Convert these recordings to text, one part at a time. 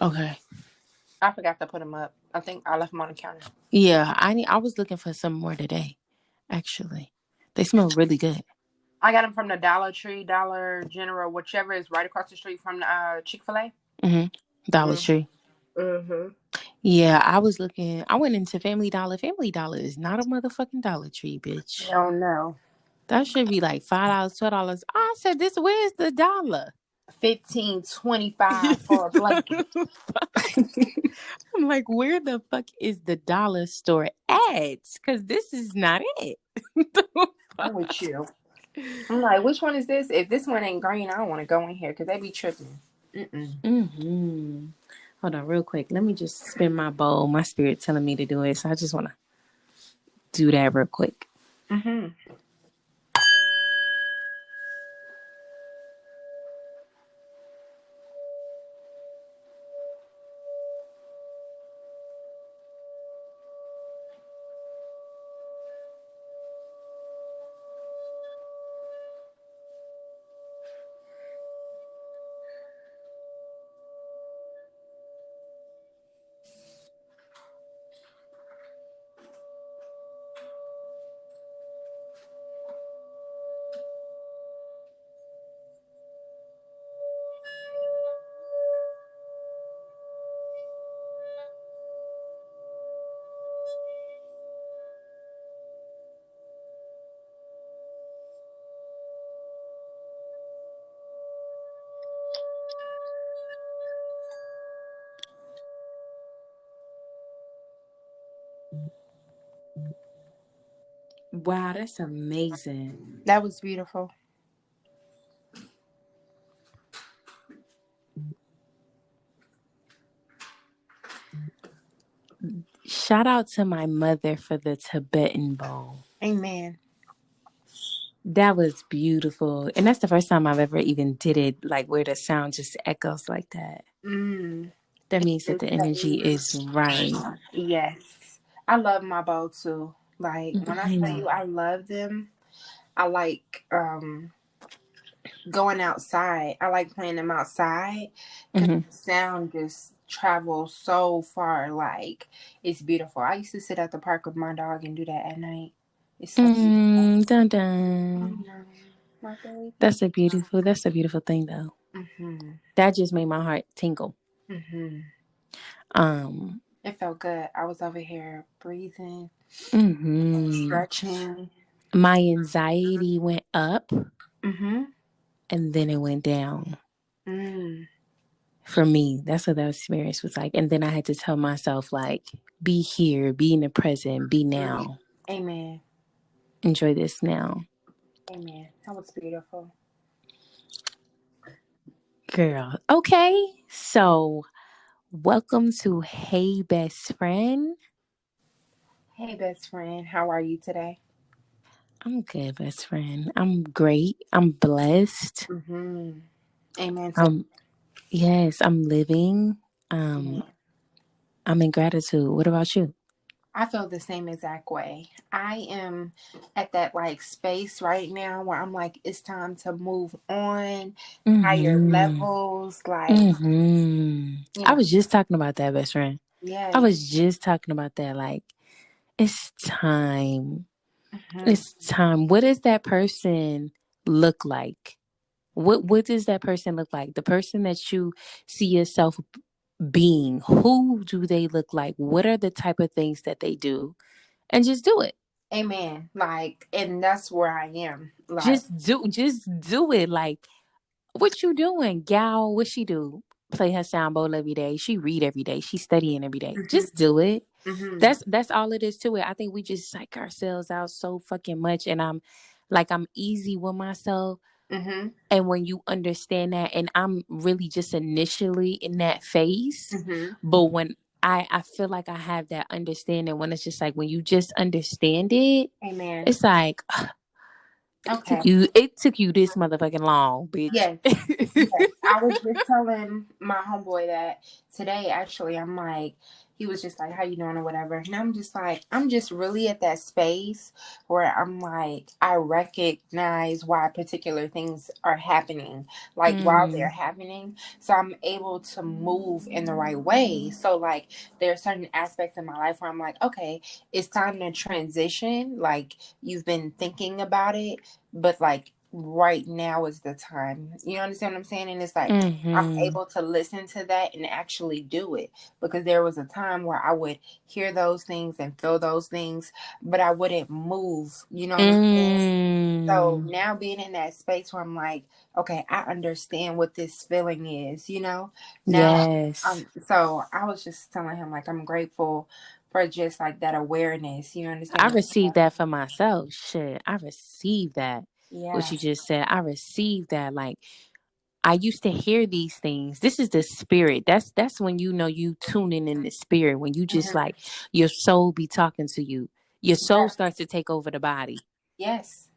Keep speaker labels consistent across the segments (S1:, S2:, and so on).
S1: Okay.
S2: I forgot to put them up. I think I left them on the counter.
S1: Yeah, I was looking for some more today. Actually, they smell really good.
S2: I got them from the Dollar Tree, Dollar General, whichever is right across the street from the Chick-fil-A.
S1: Mm-hmm. Dollar
S2: Mm.
S1: Tree.
S2: Mm-hmm.
S1: Yeah, I was looking. I went into Family Dollar. Family Dollar is not a motherfucking Dollar Tree, bitch.
S2: No, no.
S1: That should be like $5, $12. I said, "This where's the dollar?"
S2: 15.25 for a blanket.
S1: I'm like, where the fuck is the dollar store at? Because this is not it.
S2: I'm with you. I'm like, which one is this? If this one ain't green, I don't want to go in here because they be tripping. Mm-mm.
S1: Mm-hmm. Hold on, real quick. Let me just spin my bowl. My spirit telling me to do it, so I just want to do that real quick.
S2: Mm-hmm.
S1: Wow, that's amazing.
S2: That was beautiful.
S1: Shout out to my mother for the Tibetan bowl.
S2: Amen.
S1: That was beautiful. And that's the first time I've ever even did it, like where the sound just echoes like that.
S2: Mm.
S1: That means that
S2: That
S1: the energy is
S2: means
S1: right.
S2: yes. I love my bow too. Like when I tell
S1: Mm-hmm.
S2: you I love them, I like going outside. I like playing them outside because
S1: Mm-hmm.
S2: the sound just travels so far. Like it's beautiful. I used to sit at the park with my dog and do that at night. It's so beautiful.
S1: Dun
S2: Oh
S1: dun.
S2: no, my baby.
S1: That's a beautiful thing though.
S2: Mhm.
S1: That just made my heart tingle.
S2: Mhm.
S1: Um,
S2: It felt good. I was over here breathing,
S1: hmm
S2: stretching.
S1: My anxiety went up
S2: Mhm.
S1: and then it went down.
S2: Mm.
S1: For me, that's what that experience was like. And then I had to tell myself, like, be here, be in the present, be now,
S2: Amen.
S1: enjoy this now.
S2: Amen. That was beautiful.
S1: Girl. Okay. So, welcome to Hey Best Friend.
S2: Hey, best friend. How are you today?
S1: I'm good, best friend. I'm great. I'm blessed.
S2: Mm-hmm. Amen. To
S1: Um, yes, I'm living.
S2: Amen.
S1: Um, I'm in gratitude. What about you?
S2: I feel the same exact way. I am at that like space right now where I'm like, it's time to move on, higher
S1: Mm-hmm.
S2: levels. Like,
S1: Mm-hmm.
S2: you
S1: I
S2: know,
S1: was just talking about that, best friend. I
S2: yes.
S1: was just talking about that. Like, it's time.
S2: Mm-hmm.
S1: It's time. What does that person look like? What does that person look like? The person that you see yourself being. Who do they look like? What are the type of things that they do? And just do it.
S2: Amen. Like, and that's where I am. Like,
S1: Just do it. Like, what you doing? Gal, what she do? Play her sound bowl every day. She read every day. She studying every day.
S2: mm-hmm.
S1: Just do it.
S2: Mm-hmm.
S1: That's all it is to it. I think we just psych ourselves out so fucking much. And I'm easy with myself.
S2: Mm-hmm.
S1: And when you understand that, and I'm really just initially in that phase,
S2: Mm-hmm.
S1: but when I feel like I have that understanding, when it's just like when you just understand it,
S2: Amen.
S1: it's like
S2: Okay.
S1: it took you this motherfucking long, bitch.
S2: Yes. Yes. I was just telling my homeboy that today, actually, I'm like, he was just like, how you doing or whatever. And I'm just like, I'm just really at that space where I'm like, I recognize why particular things are happening, like while they're
S1: Mm.
S2: happening. So I'm able to move in the right way. So like there are certain aspects in my life where I'm like, okay, it's time to transition. Like you've been thinking about it, but like right now is the time. You understand what I'm saying? And it's like I'm
S1: Mm-hmm.
S2: able to listen to that and actually do it, because there was a time where I would hear those things and feel those things, but I wouldn't move. You know what I'm saying? So
S1: Mm.
S2: now being in that space where I'm like, okay, I understand what this feeling is, you know? Now,
S1: Yes.
S2: so I was just telling him, like, I'm grateful for just like that awareness. You
S1: I
S2: understand what I'm
S1: received
S2: saying?
S1: that for myself. Shit. I received that. What
S2: Yeah.
S1: you just said. I received that. Like, I used to hear these things. This is the spirit. That's when you know you tuning in the spirit. When you just
S2: Hmm.
S1: like your soul be talking to you. Your soul
S2: Yeah.
S1: starts to take over the body.
S2: Yes.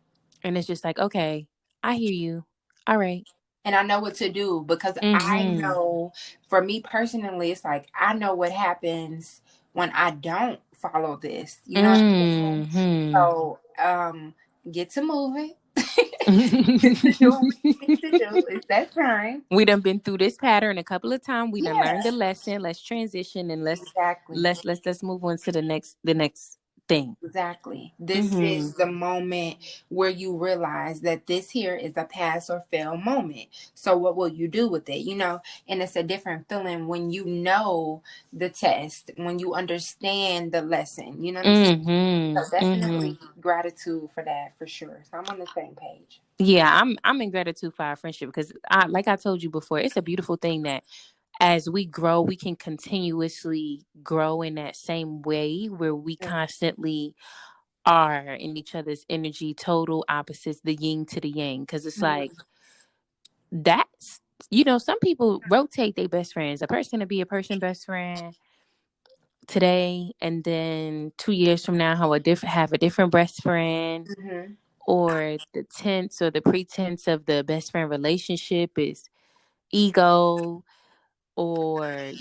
S1: And it's just like, okay, I hear you. All right.
S2: And I know what to do, because I
S1: Mm-hmm.
S2: know, for me personally, it's like I know what happens when I don't follow this. You know what I'm saying?
S1: Mm-hmm.
S2: So, get to moving. Get to doing what you need to do. It's that time.
S1: We done been through this pattern a couple of times. We done
S2: Yeah,
S1: learned the lesson. Let's transition and
S2: exactly.
S1: let's move on to the next thing.
S2: Exactly. This
S1: Mm-hmm.
S2: is the moment where you realize that this here is a pass or fail moment. So what will you do with it? You know, and it's a different feeling when you know the test, when you understand the lesson. You know what I'm saying? So
S1: Mm-hmm. Mm-hmm.
S2: definitely gratitude for that, for sure. So I'm on the same page.
S1: Yeah, I'm in gratitude for our friendship because like I told you before, it's a beautiful thing that as we grow, we can continuously grow in that same way where we constantly are in each other's energy, total opposites, the yin to the yang. Because it's like
S2: Mhm.
S1: that's some people rotate their best friends. A person to be a person best friend today, and then 2 years from now, have a different best friend,
S2: Mhm.
S1: or the tense or the pretense of the best friend relationship is ego, or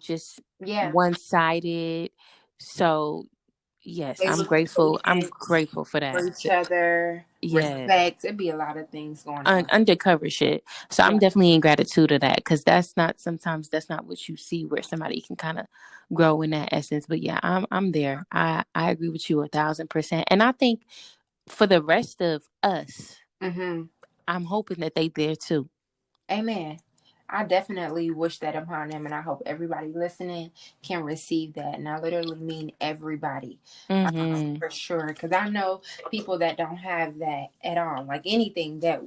S1: just
S2: Yeah.
S1: one sided. So yes,
S2: They
S1: I'm
S2: lose
S1: grateful. I'm
S2: patience
S1: grateful for
S2: for
S1: that.
S2: each other,
S1: Yeah.
S2: respect. It'd be a lot of things going on.
S1: Undercover shit. So I'm
S2: Yeah.
S1: definitely in gratitude of that because that's not what you see where somebody can kind of grow in that essence. But yeah, I'm there. I agree with you 1,000%. And I think for the rest of us,
S2: Mhm.
S1: I'm hoping that they there too.
S2: Amen. I definitely wish that upon them, and I hope everybody listening can receive that. And I literally mean everybody,
S1: Mhm.
S2: for sure. Because I know people that don't have that at all. Like anything that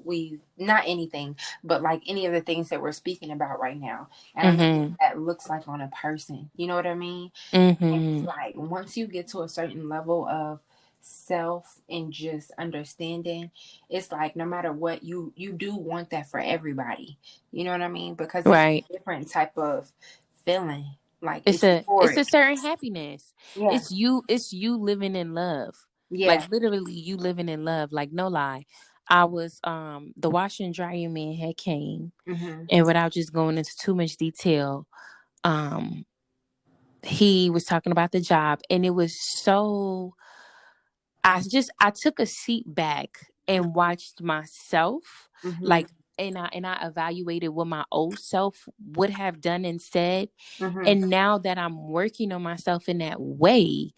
S2: not anything, but like any of the things that we're speaking about right now. And I know what
S1: Mhm.
S2: that looks like on a person. You know what I mean? And it's
S1: Mhm.
S2: like once you get to a certain level of self and just understanding, it's like no matter what, you do want that for everybody. You know what I mean? Because it's
S1: Right.
S2: a different type of feeling. Like
S1: It's
S2: it's
S1: a
S2: euphoric.
S1: certain happiness.
S2: Yeah.
S1: It's you living in love. Like
S2: Yeah.
S1: literally you living in love. Like no lie. I was the washer and dryer man had came,
S2: Mhm.
S1: and without just going into too much detail, um he was talking about the job, and it was so I took a seat back and watched myself,
S2: Mhm.
S1: like, and I evaluated what my old self would have done and said.
S2: Mhm.
S1: And now that I'm working on myself in that way,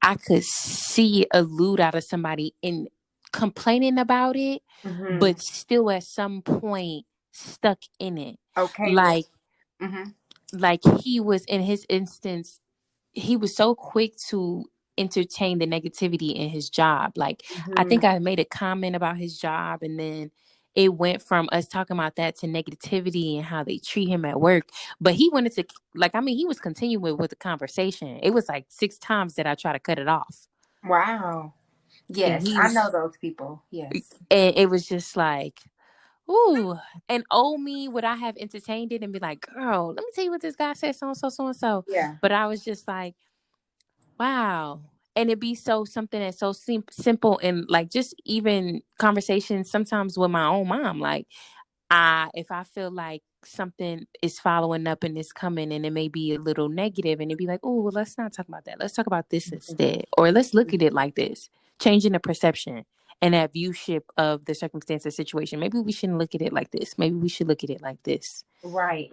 S1: I could see it allude out of somebody in complaining about it,
S2: Mhm.
S1: but still at some point stuck in it.
S2: Okay. Well.
S1: Like
S2: Mhm.
S1: like he was in his instance, he was so quick to entertain the negativity in his job. Like I
S2: Mhm.
S1: think I made a comment about his job, and then it went from us talking about that to negativity and how they treat him at work. But he wanted to, like, I mean, he was continuing with the conversation. It was like 6 times that I tried to cut it off.
S2: Wow.
S1: And
S2: Yes,
S1: he
S2: I
S1: was
S2: know those people. Yes.
S1: and it was just like, ooh, and old me, would I have entertained it and be like, girl, let me tell you what this guy said, so and so, so and so.
S2: Yeah.
S1: But I was just like, wow. And it'd be so something that's so simple, and like just even conversations sometimes with my own mom. Like, if I feel like something is following up and it's coming and it may be a little negative and it'd be like, oh, well, let's not talk about that. Let's talk about this instead. Or let's look at it like this, changing the perception and that viewship of the circumstance or situation. Maybe we shouldn't look at it like this. Maybe we should look at it like this.
S2: Right.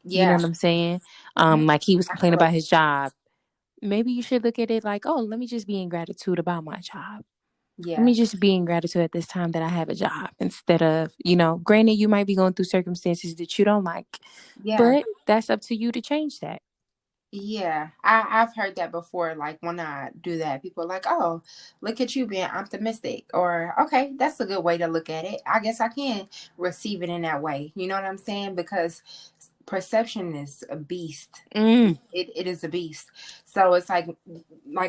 S1: You know
S2: Yeah.
S1: what I'm saying?
S2: Mhm.
S1: Like he was
S2: I
S1: complaining
S2: feel like,
S1: about his job. Maybe you should look at it like, oh, let me just be in gratitude about my job. Let
S2: yeah.
S1: me just be in gratitude at this time that I have a job instead of, granted, you might be going through circumstances that you don't like,
S2: Yeah.
S1: but that's up to you to change that.
S2: Yeah, I've heard that before. Like when I do that, people are like, "Oh, look at you being optimistic," or "Okay, that's a good way to look at it. I guess I can receive it in that way." You know what I'm saying? Because perception is a beast.
S1: Mm.
S2: It is a beast. So it's like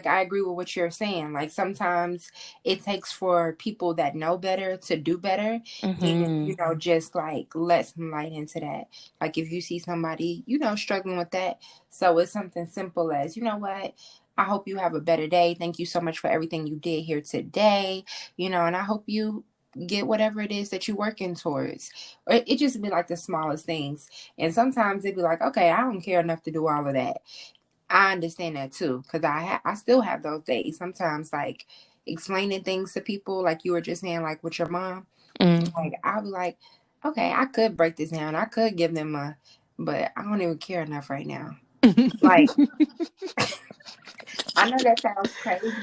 S2: I agree with what you're saying. Like sometimes it takes for people that know better to do better, and
S1: Mm-hmm.
S2: just like let some light into that. Like if you see somebody struggling with that, so it's something simple as, you know what, I hope you have a better day. Thank you so much for everything you did here today. And I hope you get whatever it is that you're working towards. Or it just be like the smallest things. And sometimes it'd be like, okay, I don't care enough to do all of that. I understand that too, because I still have those days. Sometimes like explaining things to people, like you were just saying, like with your mom,
S1: Mm.
S2: like I'll be like, okay, I could break this down. I could give them but I don't even care enough right now. Like I know that sounds crazy.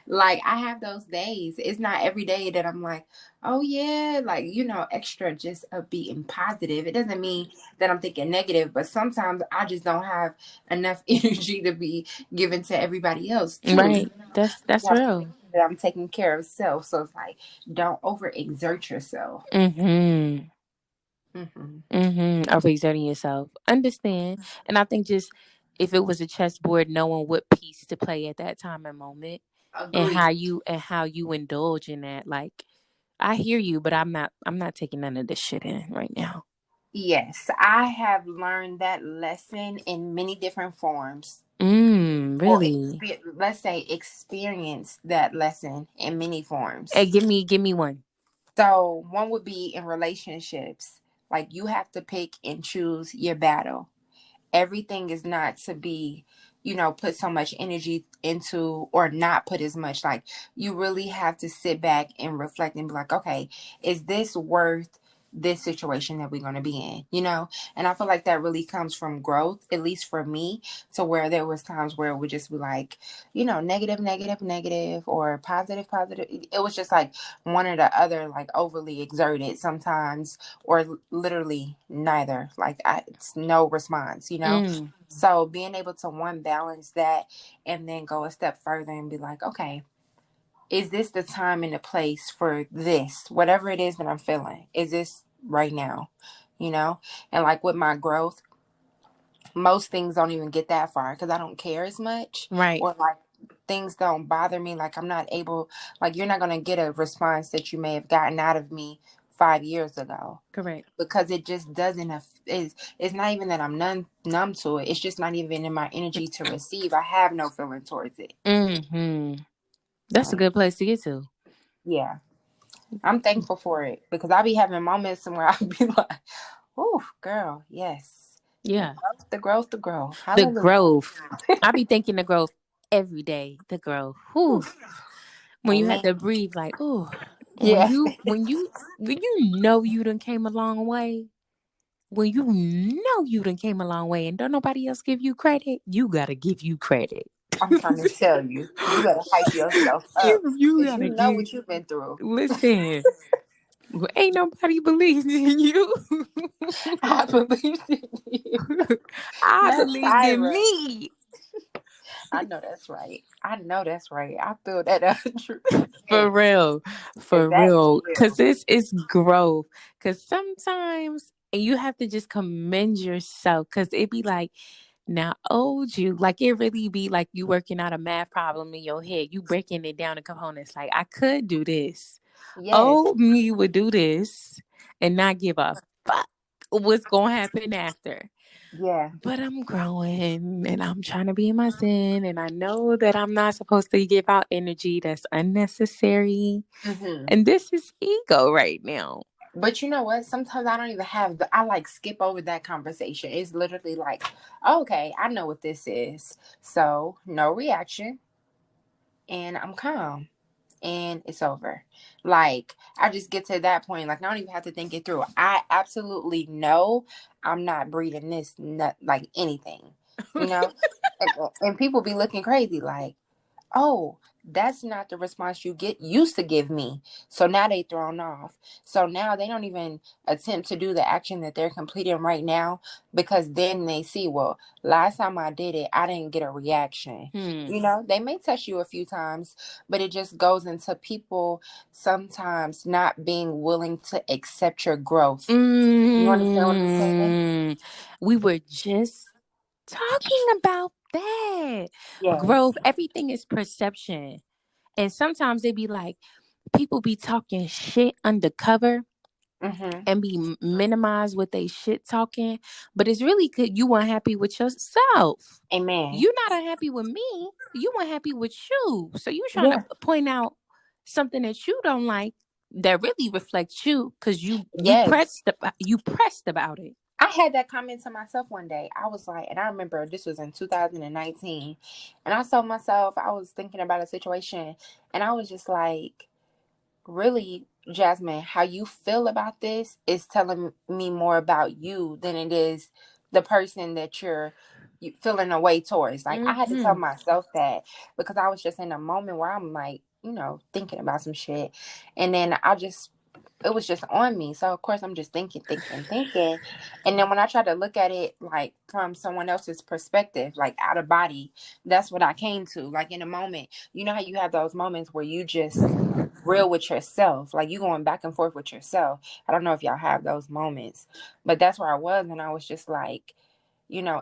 S2: Like I have those days. It's not every day that I'm like, oh yeah, like extra just being positive. It doesn't mean that I'm thinking negative, but sometimes I just don't have enough energy to be given to everybody else too.
S1: Right. That's
S2: I have to make
S1: real.
S2: sure that I'm taking care of self. So it's like, don't overexert yourself.
S1: Mm-hmm.
S2: Hmm.
S1: Mm-hmm. Overexerting yourself. Understand. And I think just if it was a chessboard, knowing what piece to play at that time and moment and
S2: Agree.
S1: how you indulge in that. Like I hear you, but I'm not taking none of this shit in right now.
S2: Yes, I have learned that lesson in many different forms. Or
S1: Really?
S2: let's say experience that lesson in many
S1: Hey,
S2: forms.
S1: give me one.
S2: So one would be in relationships. Like you have to pick and choose your battle. Everything is not to be, put so much energy into or not put as much. Like you really have to sit back and reflect and be like, okay, is this worth this situation that we're going to be in, and I feel like that really comes from growth, at least for me, to where there was times where it would just be like, negative, negative, negative, or positive, positive. It was just like one or the other, like overly exerted sometimes, or literally neither. Like it's no response.
S1: Mm.
S2: So being able to one balance that and then go a step further and be like, okay, is this the time and the place for this? Whatever it is that I'm feeling, is this right now? You know? And like with my growth, most things don't even get that far because I don't care as much,
S1: Right.
S2: or like things don't bother me. Like I'm not able, like you're not going to get a response that you may have gotten out of me 5 years ago,
S1: Correct.
S2: because it just doesn't it's not even that I'm numb to it. It's just not even in my energy to receive. I have no feeling towards it.
S1: Mm-hmm. That's a
S2: Like,
S1: good place to get to.
S2: yeah, I'm thankful for it because I be having moments where I be like, oh girl, yes, the
S1: Yeah.
S2: growth, the growth, the growth,
S1: The
S2: hallelujah.
S1: growth. I be thinking the growth every day. The growth. Whew.
S2: Oof.
S1: When you have
S2: Amen.
S1: to breathe, like, oh, when
S2: Yeah.
S1: you when you when you know you done came a long way, when you know you done came a long way, and don't nobody else give you credit, you gotta give you credit.
S2: I'm trying to tell you, you better hype yourself up
S1: you
S2: because you
S1: gotta
S2: know
S1: give.
S2: what you've been through.
S1: Listen, ain't nobody believes in you.
S2: I believe in you.
S1: I
S2: Not
S1: believed in
S2: Tyra.
S1: me.
S2: I know that's right. I know that's right. I feel that 100%.
S1: For real,
S2: And
S1: for
S2: that is
S1: real,
S2: real.
S1: cause it's growth. Cause sometimes you have to just commend yourself. Cause it be like, now, old you, like it really be like you working out a math problem in your head. You breaking it down to components. Like I could do this.
S2: Yes.
S1: Old me would do this and not give a fuck what's gonna happen after.
S2: Yeah.
S1: But I'm growing and I'm trying to be in my zen. And I know that I'm not supposed to give out energy that's unnecessary.
S2: Hmm.
S1: And this is ego right now.
S2: But you know what? Sometimes I don't even have I like skip over that conversation. It's literally like, okay, I know what this is. So no reaction and I'm calm and it's over. Like I just get to that point. Like I don't even have to think it through. I absolutely know I'm not breathing this nut like anything. You know? And people be looking crazy like, oh, that's not the response you get used to give me. So now they thrown off. So now they don't even attempt to do the action that they're completing right now because then they see, well, last time I did it, I didn't get a reaction. You know, they may touch you a few times, but it just goes into people sometimes not being willing to accept your growth. You understand what I'm saying?
S1: We were just talking about that.
S2: Yes.
S1: Growth, everything is perception. And sometimes they be like, people be talking shit undercover
S2: Mm-hmm.
S1: and be minimize what they shit talking, but it's really good you weren't happy with yourself.
S2: Amen.
S1: You're not unhappy with me. You weren't happy with you. So you trying to
S2: Yeah.
S1: point out something that you don't like that really reflects you because
S2: Yes.
S1: you pressed about it.
S2: I had that comment to myself one day. I was like, and I remember this was in 2019, and I told myself, I was thinking about a situation, and I was just like, really, Jasmine, how you feel about this is telling me more about you than it is the person that you feeling a way towards. Like, I had to tell
S1: Mm-hmm.
S2: myself that because I was just in a moment where I'm like, thinking about some shit. And then it was just on me. So of course I'm just thinking. And then when I try to look at it like from someone else's perspective, like out of body, that's what I came to. Like in a moment, you know how you have those moments where you just real with yourself, like you going back and forth with yourself. I don't know if y'all have those moments, but that's where I was, and I was just like,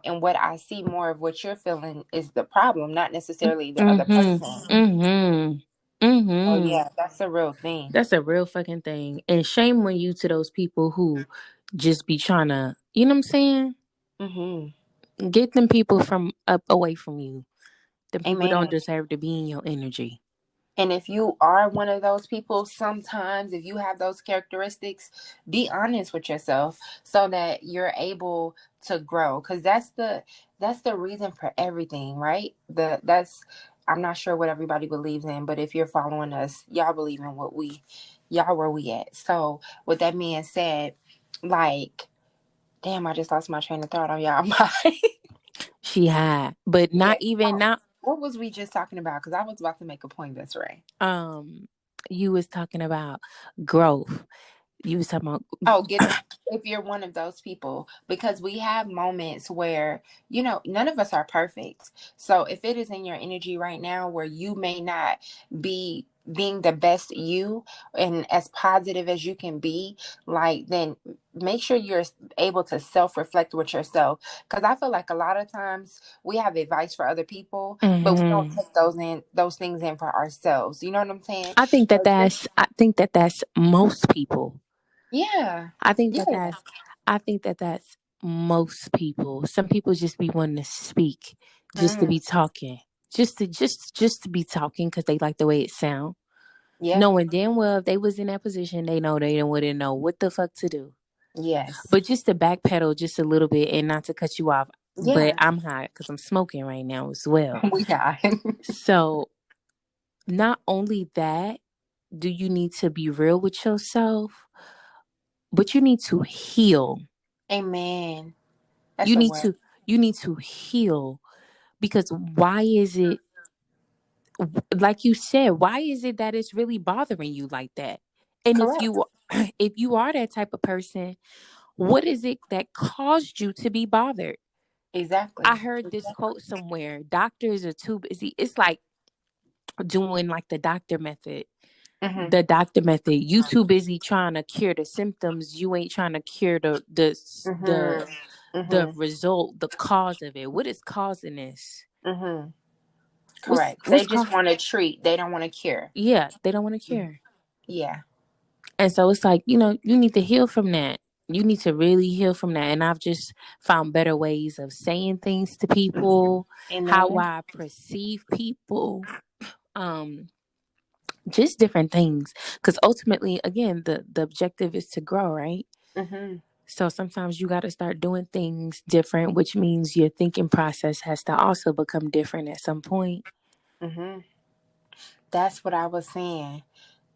S2: and what I see more of what you're feeling is the problem, not necessarily the other
S1: Mm-hmm.
S2: person.
S1: Mm-hmm.
S2: Oh
S1: Mm-hmm.
S2: yeah, that's a real thing.
S1: That's a real fucking thing. And shame on you to those people who just be trying to, you know what I'm saying?
S2: Hmm.
S1: Get them people from up away from you. Them people don't
S2: Amen.
S1: deserve to be in your energy.
S2: And if you are one of those people, sometimes if you have those characteristics, be honest with yourself so that you're able to grow. Because that's the reason for everything, right? That's I'm not sure what everybody believes in, but if you're following us, y'all believe in y'all where we at. So with that being said, like, damn, I just lost my train of thought on y'all.
S1: She had, but
S2: Yeah.
S1: not even
S2: Oh,
S1: not
S2: what was we just talking about? Because I was about to make a point. That's right.
S1: um you was talking about growth. You was talking about
S2: Oh, if you're one of those people, because we have moments where, none of us are perfect. So if it is in your energy right now where you may not be being the best you and as positive as you can be, like, then make sure you're able to self-reflect with yourself. Because I feel like a lot of times we have advice for other people, but we don't
S1: Mhm.
S2: take those things in for ourselves. You know what I'm saying?
S1: I think that that's most people.
S2: Yeah.
S1: I think that
S2: Yeah.
S1: that's most people. Some people just be wanting to speak, just to
S2: Mm,
S1: be talking, just to be talking because they like the way it sound.
S2: yep.
S1: Knowing damn well if they was in that position, they know they wouldn't know what the fuck to do.
S2: Yes.
S1: But just to backpedal just a little bit and not to cut you off, but
S2: Yeah.
S1: I'm hot because I'm smoking right now as well.
S2: We got.
S1: So not only that, do you need to be real with yourself, but you need to heal.
S2: Amen.
S1: You
S2: That's a
S1: need
S2: word.
S1: to you need to heal because why is it like you said, why is it that it's really bothering you like that? And if
S2: Correct.
S1: you if you are that type of person, what is it that caused you to be bothered? I
S2: Exactly.
S1: heard this quote somewhere. Doctors are too busy. It's like doing like the doctor method.
S2: Mm-hmm.
S1: The doctor method. You too busy trying to cure the symptoms. You ain't trying to cure
S2: Mm-hmm.
S1: the
S2: Mm-hmm.
S1: result, the cause of it. What is causing this?
S2: Mm-hmm. Correct. They
S1: What's
S2: just
S1: called?
S2: want to treat. They don't want to cure.
S1: Yeah, they don't want to
S2: Mhm.
S1: cure.
S2: Yeah.
S1: And so it's like, you need to heal from that. You need to really heal from that. And I've just found better ways of saying things to people, how
S2: Amen.
S1: I perceive people. Um, just different things. Because ultimately, again, the objective is to grow, right?
S2: Mm-hmm.
S1: So sometimes you got to start doing things different, which means your thinking process has to also become different at some point.
S2: Mm-hmm. That's what I was saying.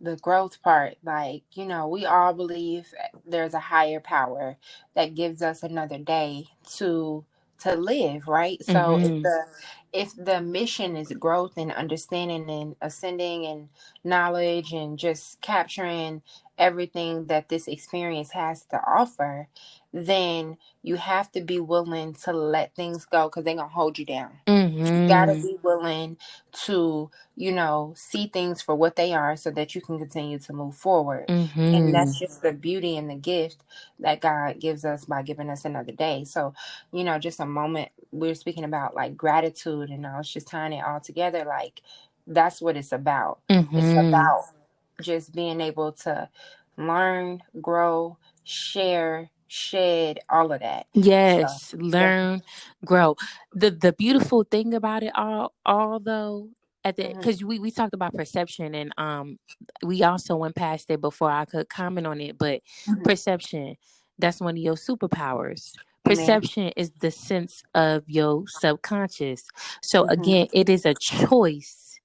S2: The growth part, like, we all believe there's a higher power that gives us another day to live, right? So
S1: Mm-hmm.
S2: if the mission is growth and understanding and ascending and knowledge and just capturing everything that this experience has to offer, then you have to be willing to let things go because they're gonna hold you down. You gotta
S1: Mm-hmm.
S2: be willing to, see things for what they are so that you can continue to move forward. And
S1: Mm-hmm.
S2: that's just the beauty and the gift that God gives us by giving us another day. So, just a moment we were speaking about like gratitude, and I was just tying it all together. Like, that's what it's about. It's
S1: Mm-hmm.
S2: about just being able to learn, grow, share, shed, all of that. So,
S1: Yes,
S2: yeah.
S1: learn, grow. The beautiful thing about it all though, at the
S2: Hmm.
S1: because we talked about perception, and we also went past it before I could comment on it, but
S2: Hmm.
S1: perception, that's one of your superpowers.
S2: Amen.
S1: Perception is the sense of your subconscious. So
S2: Hmm.
S1: again, it is a choice.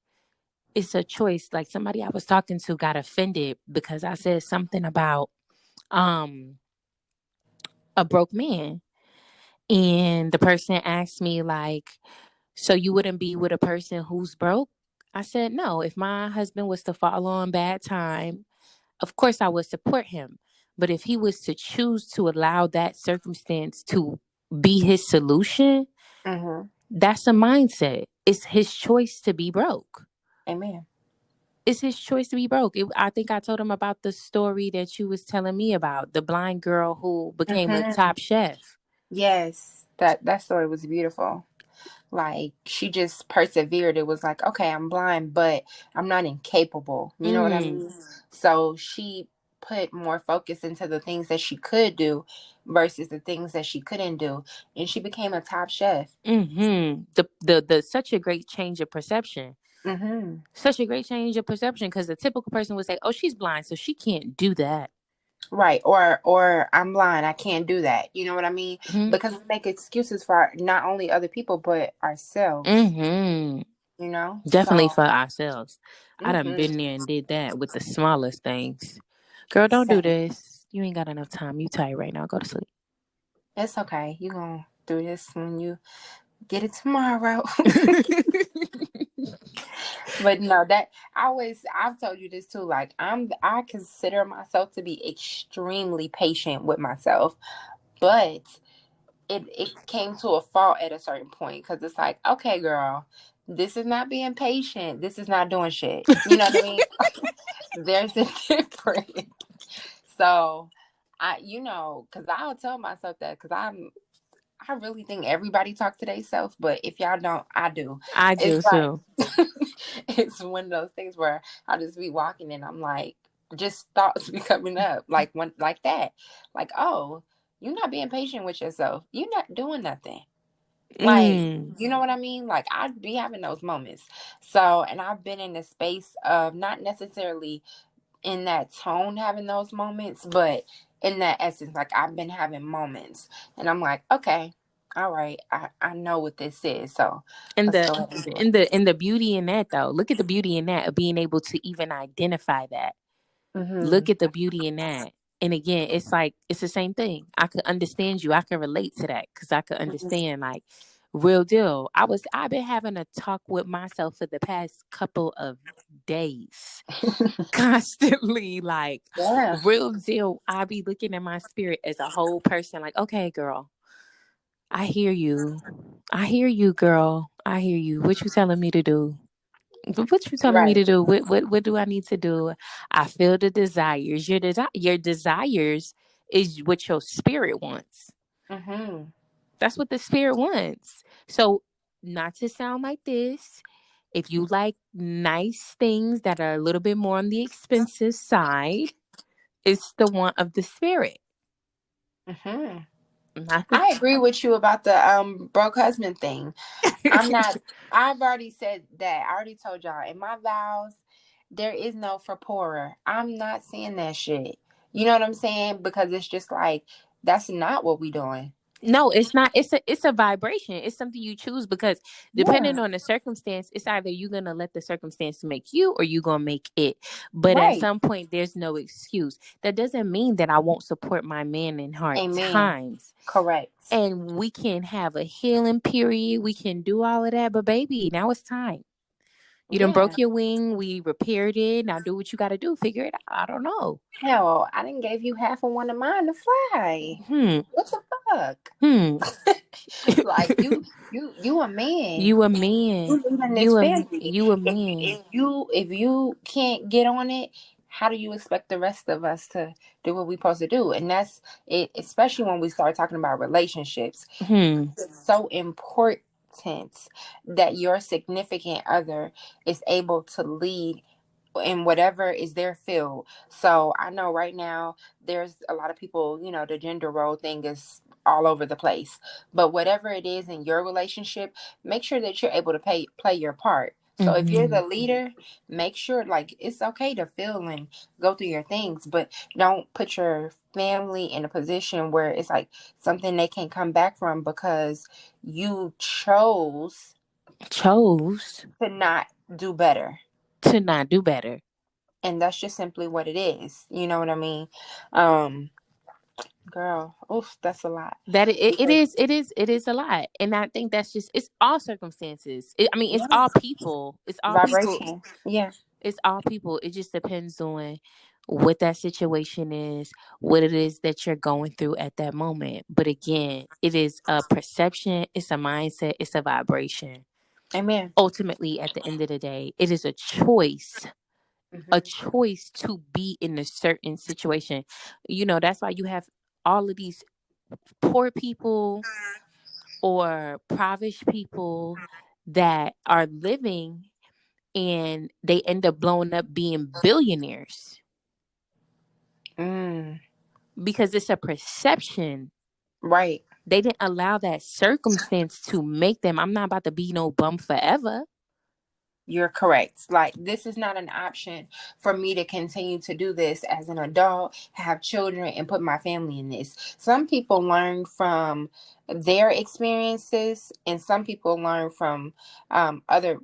S1: It's a choice. Like somebody I was talking to got offended because I said something about um a broke man. And the person asked me, like, so you wouldn't be with a person who's broke? I said, no. If my husband was to fall on bad time, of course I would support him. But if he was to choose to allow that circumstance to be his solution,
S2: Hmm.
S1: that's a mindset. It's his choice to be broke.
S2: Amen.
S1: It's his choice to be broke. I think I told him about the story that you was telling me about, the blind girl who became a
S2: Hmm.
S1: top chef.
S2: Yes, that story was beautiful. Like, she just persevered. It was like, okay, I'm blind, but I'm not incapable. You know what I
S1: Mm.
S2: mean? So she put more focus into the things that she could do versus the things that she couldn't do, and she became a top chef.
S1: Mm-hmm. The such a great change of perception.
S2: Hmm.
S1: Such a great change of perception because the typical person would say, "Oh, she's blind, so she can't do that."
S2: Right. Or I'm blind, I can't do that. You know what I mean?
S1: Mm-hmm.
S2: Because we make excuses for not only other people but ourselves.
S1: Mm-hmm. Definitely
S2: So.
S1: for ourselves. I done
S2: Hmm.
S1: been there and did that with the smallest things. Girl, don't do
S2: Same.
S1: this. You ain't got enough time. You tired right now. Go to sleep.
S2: It's okay. You gonna do this when you get it tomorrow. But no, that I've told you this too. Like, I consider myself to be extremely patient with myself, but it came to a fault at a certain point because it's like, okay, girl, this is not being patient. This is not doing shit. You know what I mean? There's a difference. So because I'll tell myself that because I really think everybody talk to themselves, but if y'all don't, I do.
S1: I
S2: It's
S1: do
S2: like
S1: too.
S2: it's one of those things where I'll just be walking and I'm like, just thoughts be coming up like one like that, like, oh, you're not being patient with yourself. You're not doing nothing. Like,
S1: Mm.
S2: you know what I mean? Like, I'd be having those moments. So, and I've been in the space of not necessarily in that tone having those moments, but in that essence, like, I've been having moments and I'm like, okay, all right, I know what this is, so
S1: And
S2: let's
S1: the
S2: go ahead and do it.
S1: and the beauty in that though. Look at the beauty in that of being able to even identify that.
S2: Mm-hmm.
S1: Look at the beauty in that. And again, it's like it's the same thing. I could understand you. I can relate to that because I could understand, like, real deal. I've been having a talk with myself for the past couple of days, constantly, like,
S2: Yeah.
S1: real deal. I be looking at my spirit as a whole person, like, okay, girl, I hear you. I hear you, girl. I hear you. What you telling me to do? What you telling me
S2: Right.
S1: to do? What do I need to do? I feel the desires. Your desires is what your spirit wants.
S2: Mm-hmm.
S1: That's what the spirit wants. So, not to sound like this, if you like nice things that are a little bit more on the expensive side, it's the want of the spirit.
S2: Mm-hmm.
S1: Not the
S2: I agree with you about the broke husband thing. I'm not. I've already said that. I already told y'all in my vows. there is no for poorer. I'm not saying that shit. You know what I'm saying? Because it's just like, that's not what we doing.
S1: No, it's not. It's a vibration. It's something you choose because depending
S2: Yeah.
S1: on the circumstance, it's either you're gonna let the circumstance make you or you're gonna make it. But at
S2: Right.
S1: some point there's no excuse. That doesn't mean that I won't support my man in hard
S2: Amen.
S1: times.
S2: Correct.
S1: And we can have a healing period. We can do all of that. But baby, now it's time. You done
S2: Yeah.
S1: broke your wing. We repaired it. Now do what you gotta do. Figure it out. I don't know.
S2: Hell, I didn't gave you half of one of mine to fly.
S1: Hmm.
S2: What the fuck?
S1: Hmm.
S2: Like you a man.
S1: You a man.
S2: You leading this family.
S1: You a
S2: If
S1: man.
S2: if you can't get on it, how do you expect the rest of us to do what we supposed to do? And that's it, especially when we start talking about relationships.
S1: Hmm.
S2: It's so important that your significant other is able to lead in whatever is their field. So I know right now there's a lot of people, the gender role thing is all over the place. But whatever it is in your relationship, make sure that you're able to play your part. So if you're
S1: Hmm.
S2: the leader, make sure like it's okay to feel and go through your things, but don't put your family in a position where it's like something they can't come back from because you chose
S1: Chose
S2: to not do better.
S1: to not do better.
S2: And that's just simply what it is. You know what I mean? Um, Girl, oof, that's a lot.
S1: That
S2: Because
S1: it is a lot, and I think that's just it's all circumstances. I mean, it's
S2: yeah,
S1: all people. It's all people.
S2: vibration. Yeah.
S1: It's all people. It just depends on what that situation is, what it is that you're going through at that moment. But again, it is a perception. It's a mindset. It's a vibration.
S2: Amen.
S1: Ultimately, at the end of the day, it is a
S2: Hmm.
S1: choice to be in a certain situation. That's why you have all of these poor people or impoverished people that are living and they end up blowing up being billionaires
S2: Mm,
S1: because it's a perception.
S2: right.
S1: They didn't allow that circumstance to make them. I'm not about to be no bum forever.
S2: You're correct. Like, this is not an option for me to continue to do this as an adult, have children, and put my family in this. Some people learn from their experiences, and some people learn from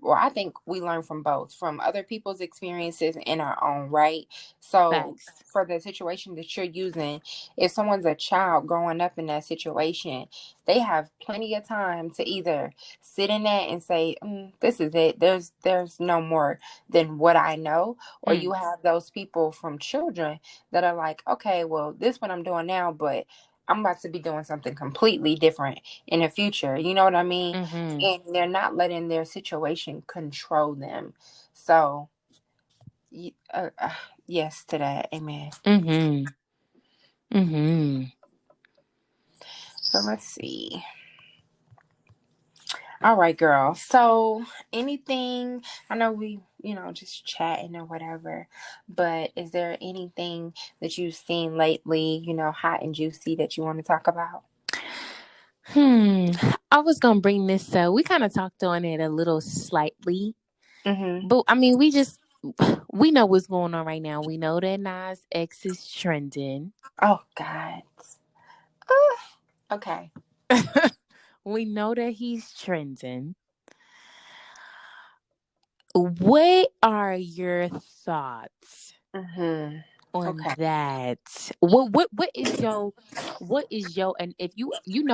S2: well, I think we learn from both, from other people's experiences and our own, right? So,
S1: Facts.
S2: for the situation that you're using, if someone's a child growing up in that situation, they have plenty of time to either sit in that and say, this is it, there's no more than what I know. Or
S1: Mm,
S2: you have those people from children that are like, okay, well, this what I'm doing now, but I'm about to be doing something completely different in the future, you know what I mean?
S1: mm-hmm.
S2: And they're not letting their situation control them. So yes to that. Amen.
S1: Mm-hmm. Mm-hmm.
S2: So let's see. All right, girl. So, anything, I know we, just chatting or whatever, but is there anything that you've seen lately, hot and juicy that you want to talk about?
S1: Hmm. I was gonna bring this up. We kind of talked on it a little slightly,
S2: Mm-hmm.
S1: but I mean, we know what's going on right now. We know that Nas X is trending.
S2: Oh, God. Okay.
S1: We know that he's trending. What are your thoughts
S2: Mm-hmm.
S1: on
S2: Okay.
S1: that? What is your and if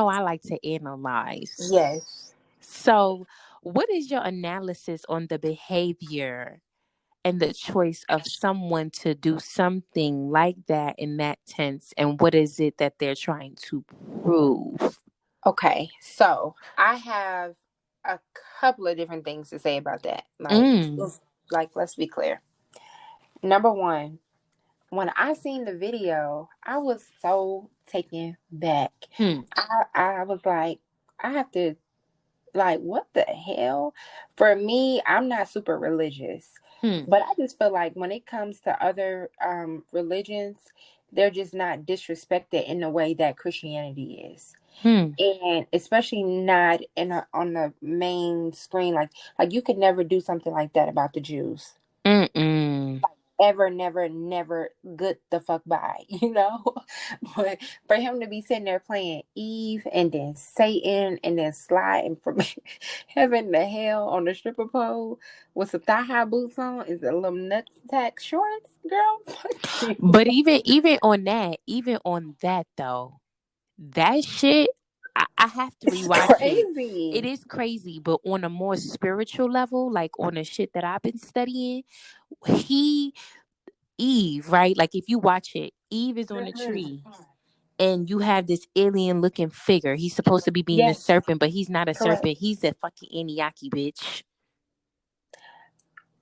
S1: I like to analyze.
S2: Yes.
S1: So, what is your analysis on the behavior and the choice of someone to do something like that in that tense, and what is it that they're trying to prove?
S2: Okay. So, I have a couple of different things to say about that.
S1: Mm.
S2: Let's be clear. Number one, when I seen the video, I was so taken back.
S1: Hmm.
S2: I was like, I have to, like, what the hell? For me, I'm not super religious,
S1: Hmm.
S2: but I just feel like when it comes to other religions, they're just not disrespected in the way that Christianity is.
S1: Hmm.
S2: And especially not on the main screen, like you could never do something like that about the Jews.
S1: Mm-mm.
S2: ever, never, never good the fuck by, you know? But for him to be sitting there playing Eve and then Satan and then sliding from heaven to hell on the stripper pole with some thigh high boots on is a little nut tack shorts, girl. Fuck you.
S1: But even on that though, that shit, I have to
S2: It's
S1: rewatch it. It
S2: crazy.
S1: is crazy, but on a more spiritual level, like on the shit that I've been studying, he Eve, right? Like if you watch it, Eve is on a
S2: Mhm.
S1: tree and you have this alien looking figure. He's supposed to be being the
S2: Yes,
S1: serpent, but he's not a
S2: correct.
S1: serpent. He's a fucking Anunnaki, bitch.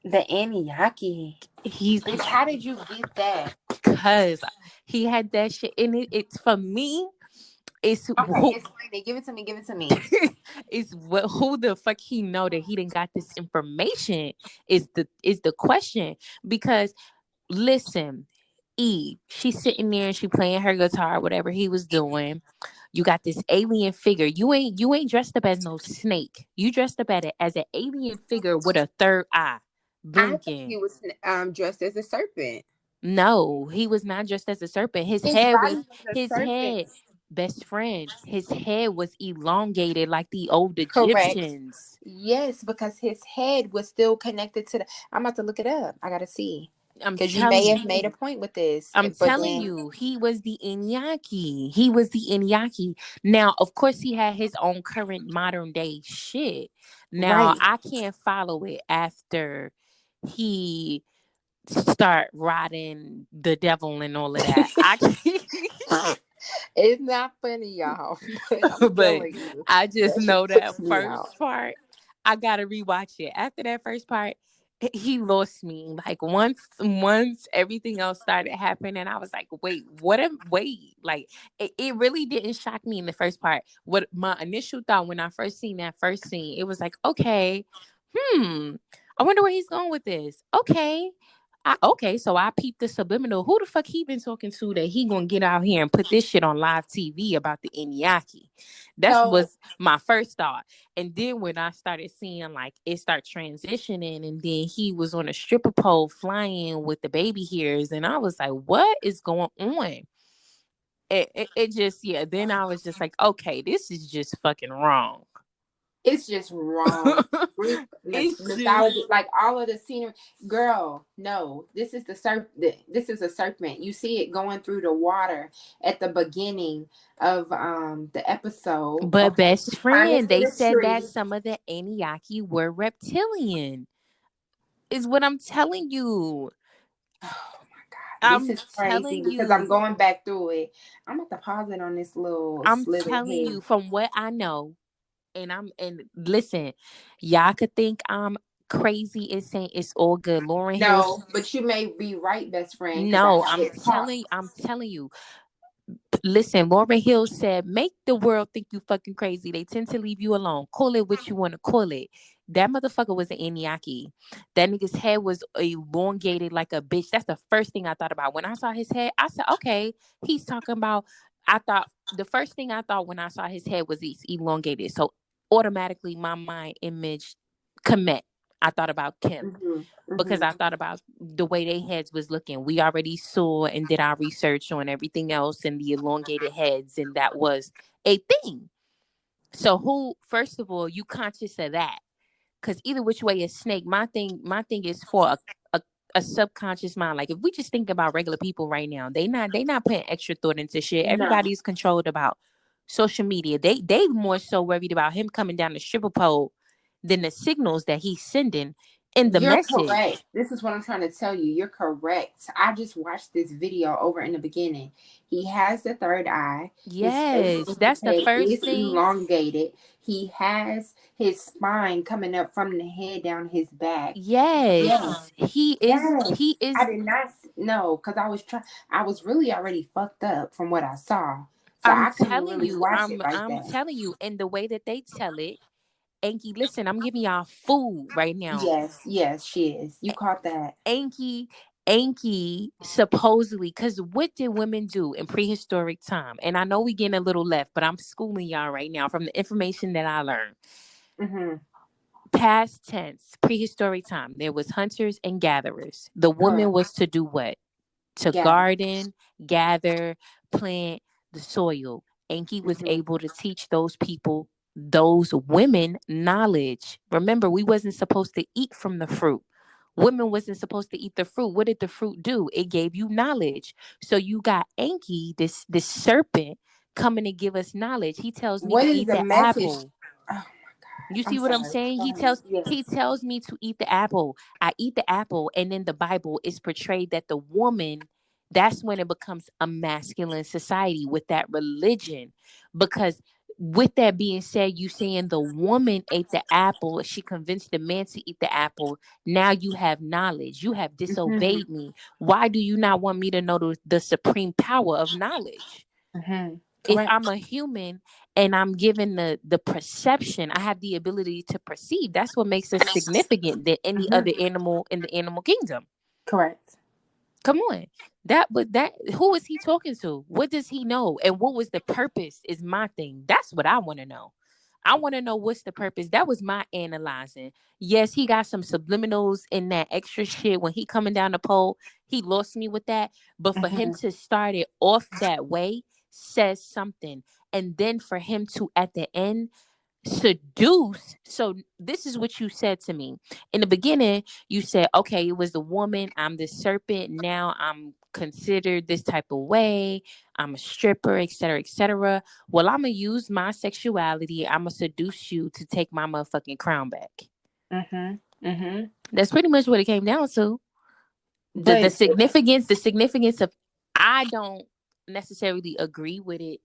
S2: The Anunnaki.
S1: He's
S2: Bitch, how did you get that?
S1: Cause he had that shit in it. It's for me. It's
S2: Okay,
S1: who.
S2: explain it. Give it to me. Give it to me.
S1: It's what, who the fuck he know that he didn't got this information is the question. Because listen, Eve, she's sitting there and she playing her guitar, whatever he was doing. You got this alien figure. You ain't dressed up as no snake. You dressed up as an alien figure with a third eye
S2: I thought he
S1: blinking.
S2: was dressed as a serpent.
S1: No, he was not dressed as a serpent.
S2: His body was a
S1: His
S2: serpent.
S1: head, best friend, his head was elongated like the old
S2: Correct.
S1: Egyptians.
S2: Yes, because his head was still connected to the. I'm about to look it up. I gotta see.
S1: I'm
S2: Because you
S1: telling
S2: may
S1: you.
S2: have made a point with this,
S1: I'm
S2: but
S1: telling
S2: then
S1: you, he was the Inyaki. He was the Inyaki. Now, of course, he had his own current modern day shit. Now,
S2: right.
S1: I can't follow it after he start rotting the devil and all of that. I can't.
S2: It's not funny, y'all, but I'm
S1: But
S2: telling you,
S1: I just
S2: that shit
S1: know that
S2: trips me out.
S1: first part, I gotta rewatch it. After that first part, he lost me. Like once everything else started happening, I was like, wait, what am wait? Like it really didn't shock me in the first part. What my initial thought when I first seen that first scene, it was like, okay, I wonder where he's going with this. Okay, so I peeped the subliminal. Who the fuck he been talking to that he gonna get out here and put this shit on live TV about the Inyaki? That
S2: So
S1: was my first thought. And then when I started seeing like it start transitioning, and then he was on a stripper pole flying with the baby hairs, and I was like, what is going on? It just Then I was just like, okay, this is just fucking wrong.
S2: it's just wrong. Greek
S1: It's just
S2: mythology, like all of the scenery. Girl, no, this is the serpent. This is a serpent. You see it going through the water at the beginning of the episode.
S1: But
S2: Okay,
S1: best
S2: climbing
S1: friend,
S2: to
S1: they
S2: the
S1: said that
S2: tree.
S1: some of the Anunnaki were reptilian. Is what I'm telling you.
S2: Oh my god, this
S1: I'm
S2: is crazy
S1: telling
S2: because I'm
S1: you.
S2: going back through it. I'm at the pause it on this little
S1: I'm
S2: slither
S1: telling
S2: head.
S1: you from what I know. And listen, y'all could think I'm crazy and saying it's all good. Lauren Hill.
S2: No, but you may be right, best friend, because I
S1: No,
S2: have it taught.
S1: I'm telling you. Listen, Lauren Hill said, make the world think you fucking crazy. They tend to leave you alone. Call it what you want to call it. That motherfucker was an Anunnaki. That nigga's head was elongated like a bitch. That's the first thing I thought about. When I saw his head, I said, okay, he's talking about. I thought the first thing I thought when I saw his head was he's elongated. So automatically my mind imaged Kemet. I thought about Kim
S2: Hmm.
S1: because
S2: Hmm.
S1: I thought about the way they heads was looking. We already saw and did our research on everything else and the elongated heads, and that was a thing. So who, first of all, you conscious of that? Because either which way is snake. My thing is for a subconscious mind. Like if we just think about regular people right now, they not putting extra thought into shit.
S2: No,
S1: Everybody's controlled about social media. They more so worried about him coming down the stripper pole than the signals that he's sending in the
S2: you're
S1: message.
S2: correct. This is what I'm trying to tell you. You're correct. I just watched this video over in the beginning. He has the third eye. His face
S1: Yes,
S2: and his
S1: that's the
S2: head
S1: first
S2: is
S1: thing.
S2: elongated. He has his spine coming up from the head down his back. Yes.
S1: Yes, he is.
S2: Yes.
S1: He
S2: I
S1: is.
S2: did not know because I was really already fucked up from what I saw. So
S1: I'm
S2: I couldn't
S1: telling
S2: really
S1: you.
S2: watch it
S1: I'm.
S2: like
S1: I'm
S2: that.
S1: telling you. And the way that they tell it, Anki. Listen, I'm giving y'all food right now.
S2: Yes, yes, she is. You caught that.
S1: Anki. Anki supposedly, because what did women do in prehistoric time? And I know we getting a little left, but I'm schooling y'all right now from the information that I learned.
S2: Mm-hmm.
S1: Past tense, prehistoric time. There was hunters and gatherers. The woman
S2: Correct.
S1: was to do what? To
S2: Gather.
S1: garden, gather, plant the soil. Enki was
S2: Mm-hmm.
S1: able to teach those people, those women, knowledge. Remember, we wasn't supposed to eat from the fruit. Women wasn't supposed to eat the fruit. What did the fruit do? It gave you knowledge. So you got Enki, this serpent, coming to give us knowledge. He tells me
S2: What
S1: to
S2: is
S1: eat
S2: the
S1: the
S2: message?
S1: apple.
S2: Oh,
S1: You
S2: I'm
S1: see what I'm
S2: sorry.
S1: saying?
S2: Go ahead.
S1: He
S2: Yes.
S1: tells me to eat the apple. I eat the apple, and in the Bible it's portrayed that the woman, that's when it becomes a masculine society with that religion. Because with that being said, you saying the woman ate the apple, she convinced the man to eat the apple. Now you have knowledge. You have
S2: Mm-hmm.
S1: disobeyed me. Why do you not want me to know the supreme power of knowledge?
S2: Mm-hmm.
S1: If
S2: Correct.
S1: I'm a human and I'm given the perception, I have the ability to perceive. That's what makes us significant than any
S2: Mm-hmm.
S1: other animal in the animal kingdom.
S2: Correct.
S1: Come on. That who is he talking to? What does he know? And what was the purpose is my thing. That's what I want to know. I want to know what's the purpose. That was my analyzing. Yes, he got some subliminals in that extra shit when he coming down the pole. He lost me with that. But for him
S2: Mm-hmm.
S1: to start it off that way says something. And then for him to at the end seduce. So this is what you said to me in the beginning. You said, okay, it was the woman, I'm the serpent, now I'm considered this type of way, I'm a stripper, etc., etc. Well, I'm gonna use my sexuality, I'm gonna seduce you to take my motherfucking crown back.
S2: Mm-hmm. Mm-hmm.
S1: That's pretty much what it came down to. The
S2: But
S1: significance of, I don't necessarily agree with it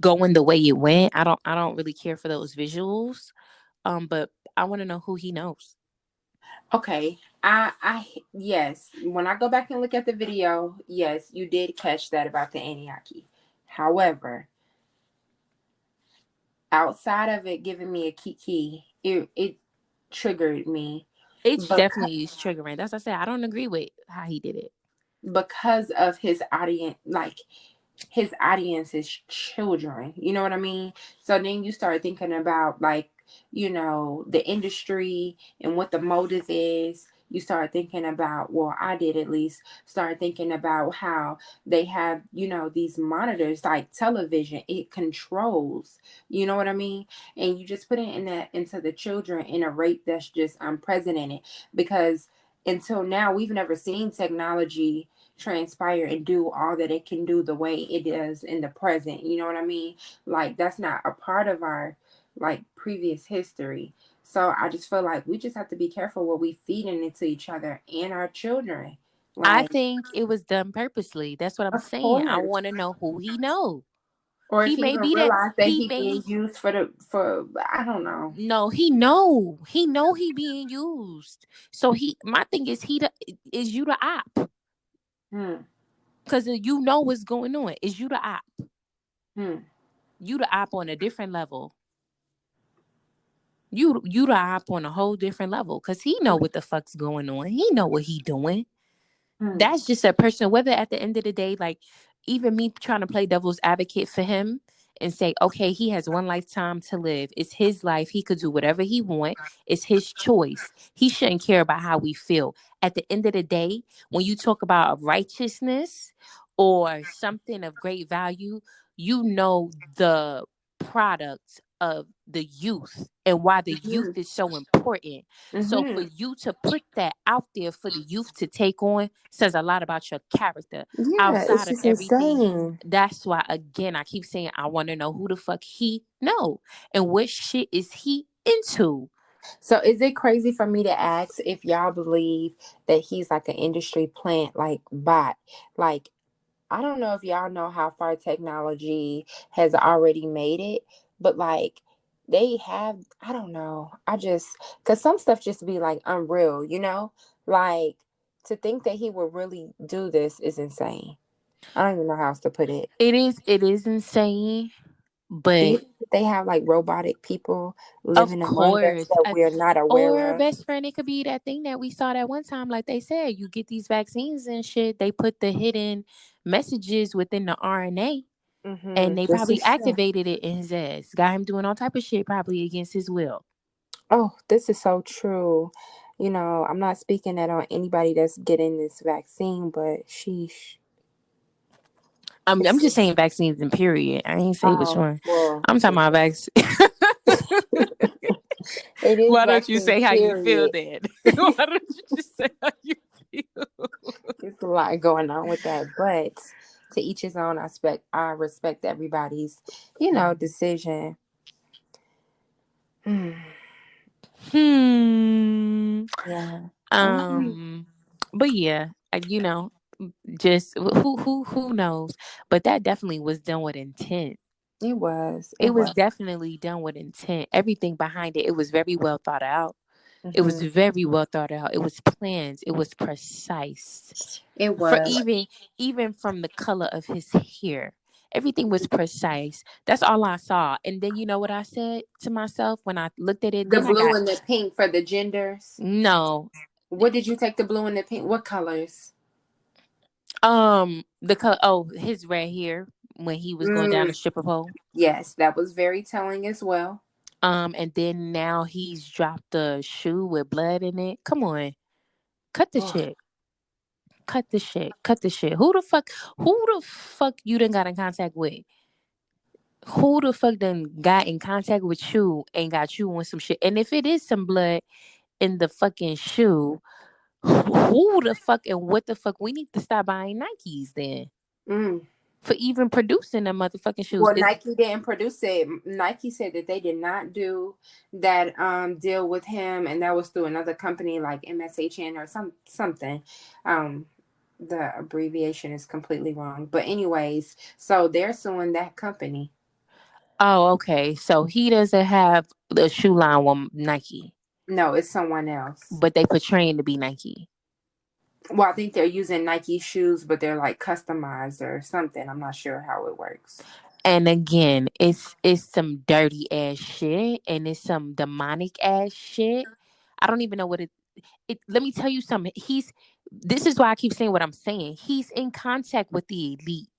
S1: going the way it went. I don't really care for those visuals. But I want to know who he knows.
S2: okay, yes. When I go back and look at the video, yes, you did catch that about the Anunnaki. However, outside of it giving me a kiki, it triggered me
S1: It's
S2: because
S1: definitely is triggering. That's what I said. I don't agree with how he did it.
S2: of his audience, like his audience is children. You know what I mean? So then you start thinking about, like, the industry and what the motive is. You start thinking about, well, I did at least start thinking about how they have, these monitors like television. It controls, you know what I mean? And you just put it into the children in a rate that's just unprecedented, because until now we've never seen technology transpire and do all that it can do the way it does in the present. You know what I mean? Like, that's not a part of our, like, previous history. So I just feel like we just have to be careful what we feeding into each other and our children.
S1: I
S2: Like,
S1: think it was done purposely. That's what I'm
S2: of
S1: saying. I
S2: course.
S1: want to know who he know.
S2: Or if
S1: He
S2: he
S1: may
S2: even
S1: be that
S2: realized that
S1: he
S2: he
S1: may
S2: being used for I don't know.
S1: no, he know he being used. So my thing is is you the op?
S2: Hmm.
S1: Because you know what's going on. Is you the op?
S2: Hmm.
S1: You the op on a different level. You the op on a whole different level. Because he know what the fuck's going on. He know what he doing.
S2: Hmm.
S1: That's just a person, whether at the end of the day, like even me trying to play devil's advocate for him and say, okay, he has one lifetime to live. It's his life. He could do whatever he want. It's his choice. He shouldn't care about how we feel. At the end of the day, when you talk about righteousness or something of great value, you know the product of the youth and why the youth
S2: Hmm.
S1: is so important. So for
S2: Hmm.
S1: you to put that out there for the youth to take on says a lot about your character.
S2: Yeah,
S1: Outside
S2: it's
S1: of
S2: just
S1: everything,
S2: insane.
S1: that's why again I keep saying I want to know who the fuck he know and what shit is he into.
S2: So is it crazy for me to ask if y'all believe that he's like an industry plant, like bot? Like, I don't know if y'all know how far technology has already made it, but like they have, I don't know. Cause some stuff just be like unreal, you know? Like, to think that he would really do this is insane. I don't even know how else to put it.
S1: It is insane,
S2: Do you
S1: but
S2: think that they have like robotic people
S1: of
S2: living among us
S1: course,
S2: that we're not aware
S1: or
S2: of?
S1: best friend, it could be that thing that we saw that one time. Like they said, you get these vaccines and shit. They put the hidden messages within the RNA, and they
S2: Just to
S1: probably
S2: show.
S1: activated it in his ass. Got him doing all type of shit, probably against his will.
S2: Oh, this is so true. You know, I'm not speaking that on anybody that's getting this vaccine, but sheesh.
S1: I'm
S2: It's,
S1: just saying vaccines in period. I ain't say which
S2: oh,
S1: one.
S2: well,
S1: I'm talking about vaccine.
S2: it is
S1: Why don't you
S2: vaccine,
S1: say how you feel
S2: period.
S1: then? Why don't you just say how you feel?
S2: There's a lot going on with that, but to each his own. I respect everybody's, decision. Hmm.
S1: Hmm.
S2: Yeah. Mhm.
S1: Um. But yeah, just who knows? But that definitely was done with intent.
S2: It was. It
S1: It was
S2: was.
S1: definitely done with intent. Everything behind it, it was very well thought out. It was
S2: Hmm.
S1: very well thought out. It was planned. It was precise.
S2: It
S1: For
S2: was.
S1: even from the color of his hair, everything was precise. That's all I saw. And then you know what I said to myself when I looked at it?
S2: The
S1: Then I
S2: blue
S1: got
S2: and the pink for the genders.
S1: no.
S2: What did you take the blue and the pink? What colors?
S1: The color. Oh, his red hair when he was going down
S2: Mm,
S1: the stripper pole.
S2: yes, that was very telling as well.
S1: And then now he's dropped the shoe with blood in it. Come on, cut the
S2: Oh,
S1: shit. Cut the shit. Cut the shit. Who the fuck you done got in contact with? Who the fuck done got in contact with you and got you on some shit? And if it is some blood in the fucking shoe, who the fuck and what the fuck? We need to stop buying Nikes then
S2: mm.
S1: for even producing the motherfucking shoes.
S2: Well, Nike didn't produce it. Nike said that they did not do that deal with him, and that was through another company like MSHN or something. Um, the abbreviation is completely wrong, but anyways, so they're suing that company.
S1: Oh, okay. So he doesn't have the shoe line with Nike,
S2: No, it's someone else.
S1: but they portraying to be Nike.
S2: Well, I think they're using Nike shoes, but they're like customized or something. I'm not sure how it works.
S1: And again, it's some dirty ass shit and it's some demonic ass shit. I don't even know what it. Let me tell you something. This is why I keep saying what I'm saying. He's in contact with the elite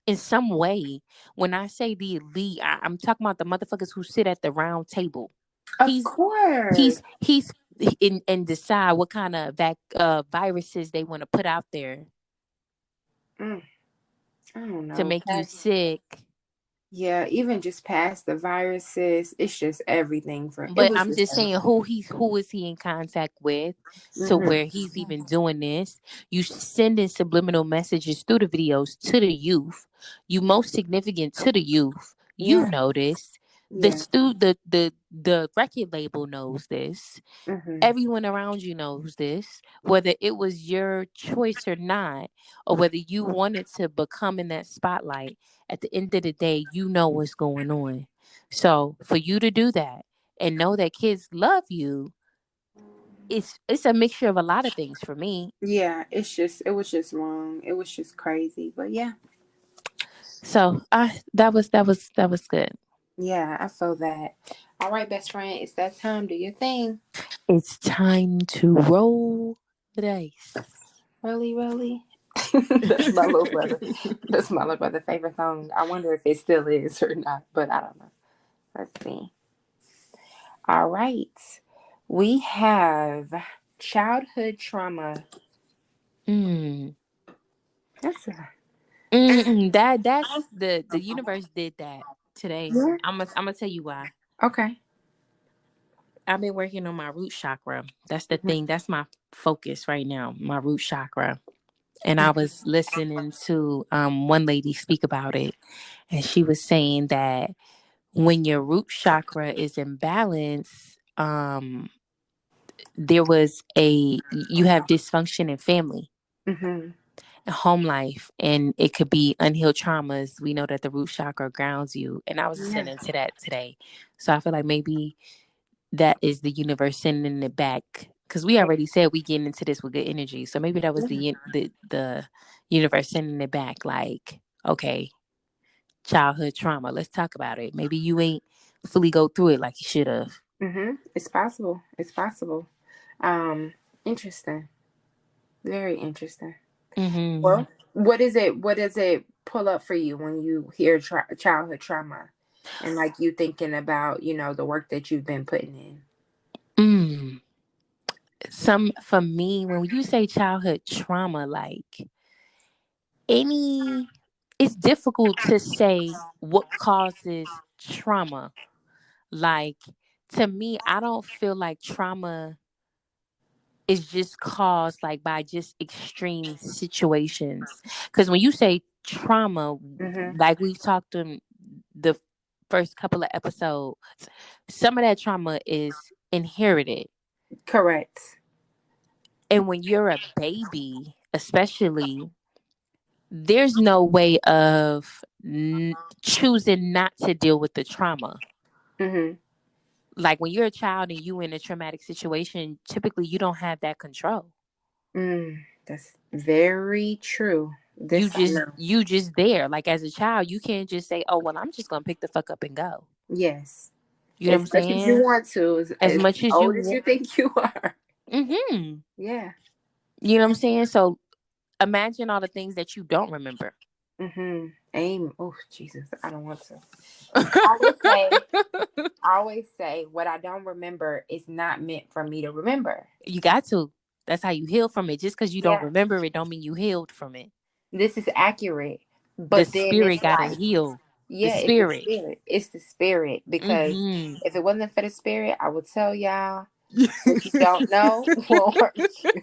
S1: in some way. When I say the elite, I'm talking about the motherfuckers who sit at the round table.
S2: Of
S1: He's
S2: course.
S1: he's in and decide what kind of viruses they want to put out there
S2: Mm, I don't
S1: to
S2: know.
S1: make you sick.
S2: Yeah, even just past the viruses, it's just everything for it
S1: But
S2: was
S1: I'm
S2: just
S1: just saying who is he in contact with to
S2: mm-hmm.
S1: where he's even doing this. You sending subliminal messages through the videos to the youth. You most significant to the youth. You
S2: Yeah,
S1: know this.
S2: yeah.
S1: The record label knows this.
S2: Mm-hmm.
S1: Everyone around you knows this, whether it was your choice or not, or whether you wanted to become in that spotlight. At the end of the day, you know what's going on. So for you to do that and know that kids love you, it's a mixture of a lot of things for me.
S2: Yeah, it was just wrong. It was just crazy. But yeah,
S1: So that was good.
S2: yeah, I feel that. All right, best friend, it's that time. Do your thing.
S1: It's time to roll the dice.
S2: Really, really. That's my little brother. That's my little brother' favorite song. I wonder if it still is or not, but I don't know. Let's see. All right. We have childhood trauma.
S1: Mm.
S2: That's a
S1: That's the universe did that today.
S2: yeah.
S1: I'm gonna tell you why.
S2: Okay.
S1: I've been working on my root chakra. That's the
S2: Mhm.
S1: thing. That's my focus right now, my root chakra. And I was listening to one lady speak about it, and she was saying that when your root chakra is in balance, there was a you have dysfunction in family
S2: Mhm.
S1: home life, and it could be unhealed traumas. We know that the root chakra grounds you, and I was
S2: Yeah.
S1: listening to that today. So I feel like maybe that is the universe sending it back because we already said we getting into this with good energy. So maybe that was
S2: Yeah.
S1: the universe sending it back. Like, okay, childhood trauma. Let's talk about it. Maybe you ain't fully go through it like you should have.
S2: It's possible. It's possible. Um, Interesting. Very interesting.
S1: Hmm.
S2: Well, what is it? What does it pull up for you when you hear childhood trauma, and like you thinking about the work that you've been putting in?
S1: For me, when you say childhood trauma, like any, it's difficult to say what causes trauma. Like, to me, I don't feel like trauma is just caused like by just extreme situations. Because when you say trauma,
S2: Mm-hmm.
S1: like we've talked in the first couple of episodes, some of that trauma is inherited.
S2: Correct.
S1: And when you're a baby, especially, there's no way of choosing not to deal with the trauma.
S2: Mm-hmm.
S1: Like when you're a child and you in a traumatic situation, typically you don't have that control.
S2: That's very true.
S1: You
S2: This I
S1: just
S2: know.
S1: you just there. Like as a child, you can't just say, "Oh well, I'm just gonna pick the fuck up and go."
S2: Yes.
S1: You know what I'm
S2: As much as you
S1: saying?
S2: want to,
S1: As
S2: as
S1: much as you
S2: old as
S1: want.
S2: you think you are.
S1: Mm-hmm.
S2: Yeah.
S1: You know what I'm saying? So imagine all the things that you don't remember.
S2: Mm-hmm. Aim. Oh, Jesus. I don't want to. I always say, what I don't remember is not meant for me to remember.
S1: You got to. That's how you heal from it. Just because you don't
S2: Yeah.
S1: remember it, don't mean you healed from it.
S2: This is accurate.
S1: The
S2: But then
S1: spirit
S2: it's
S1: got to
S2: like,
S1: heal. The
S2: yeah, it's the
S1: spirit.
S2: spirit. It's the spirit. Because
S1: Mm-hmm.
S2: if it wasn't for the spirit, I would tell y'all what you don't know won't hurt you.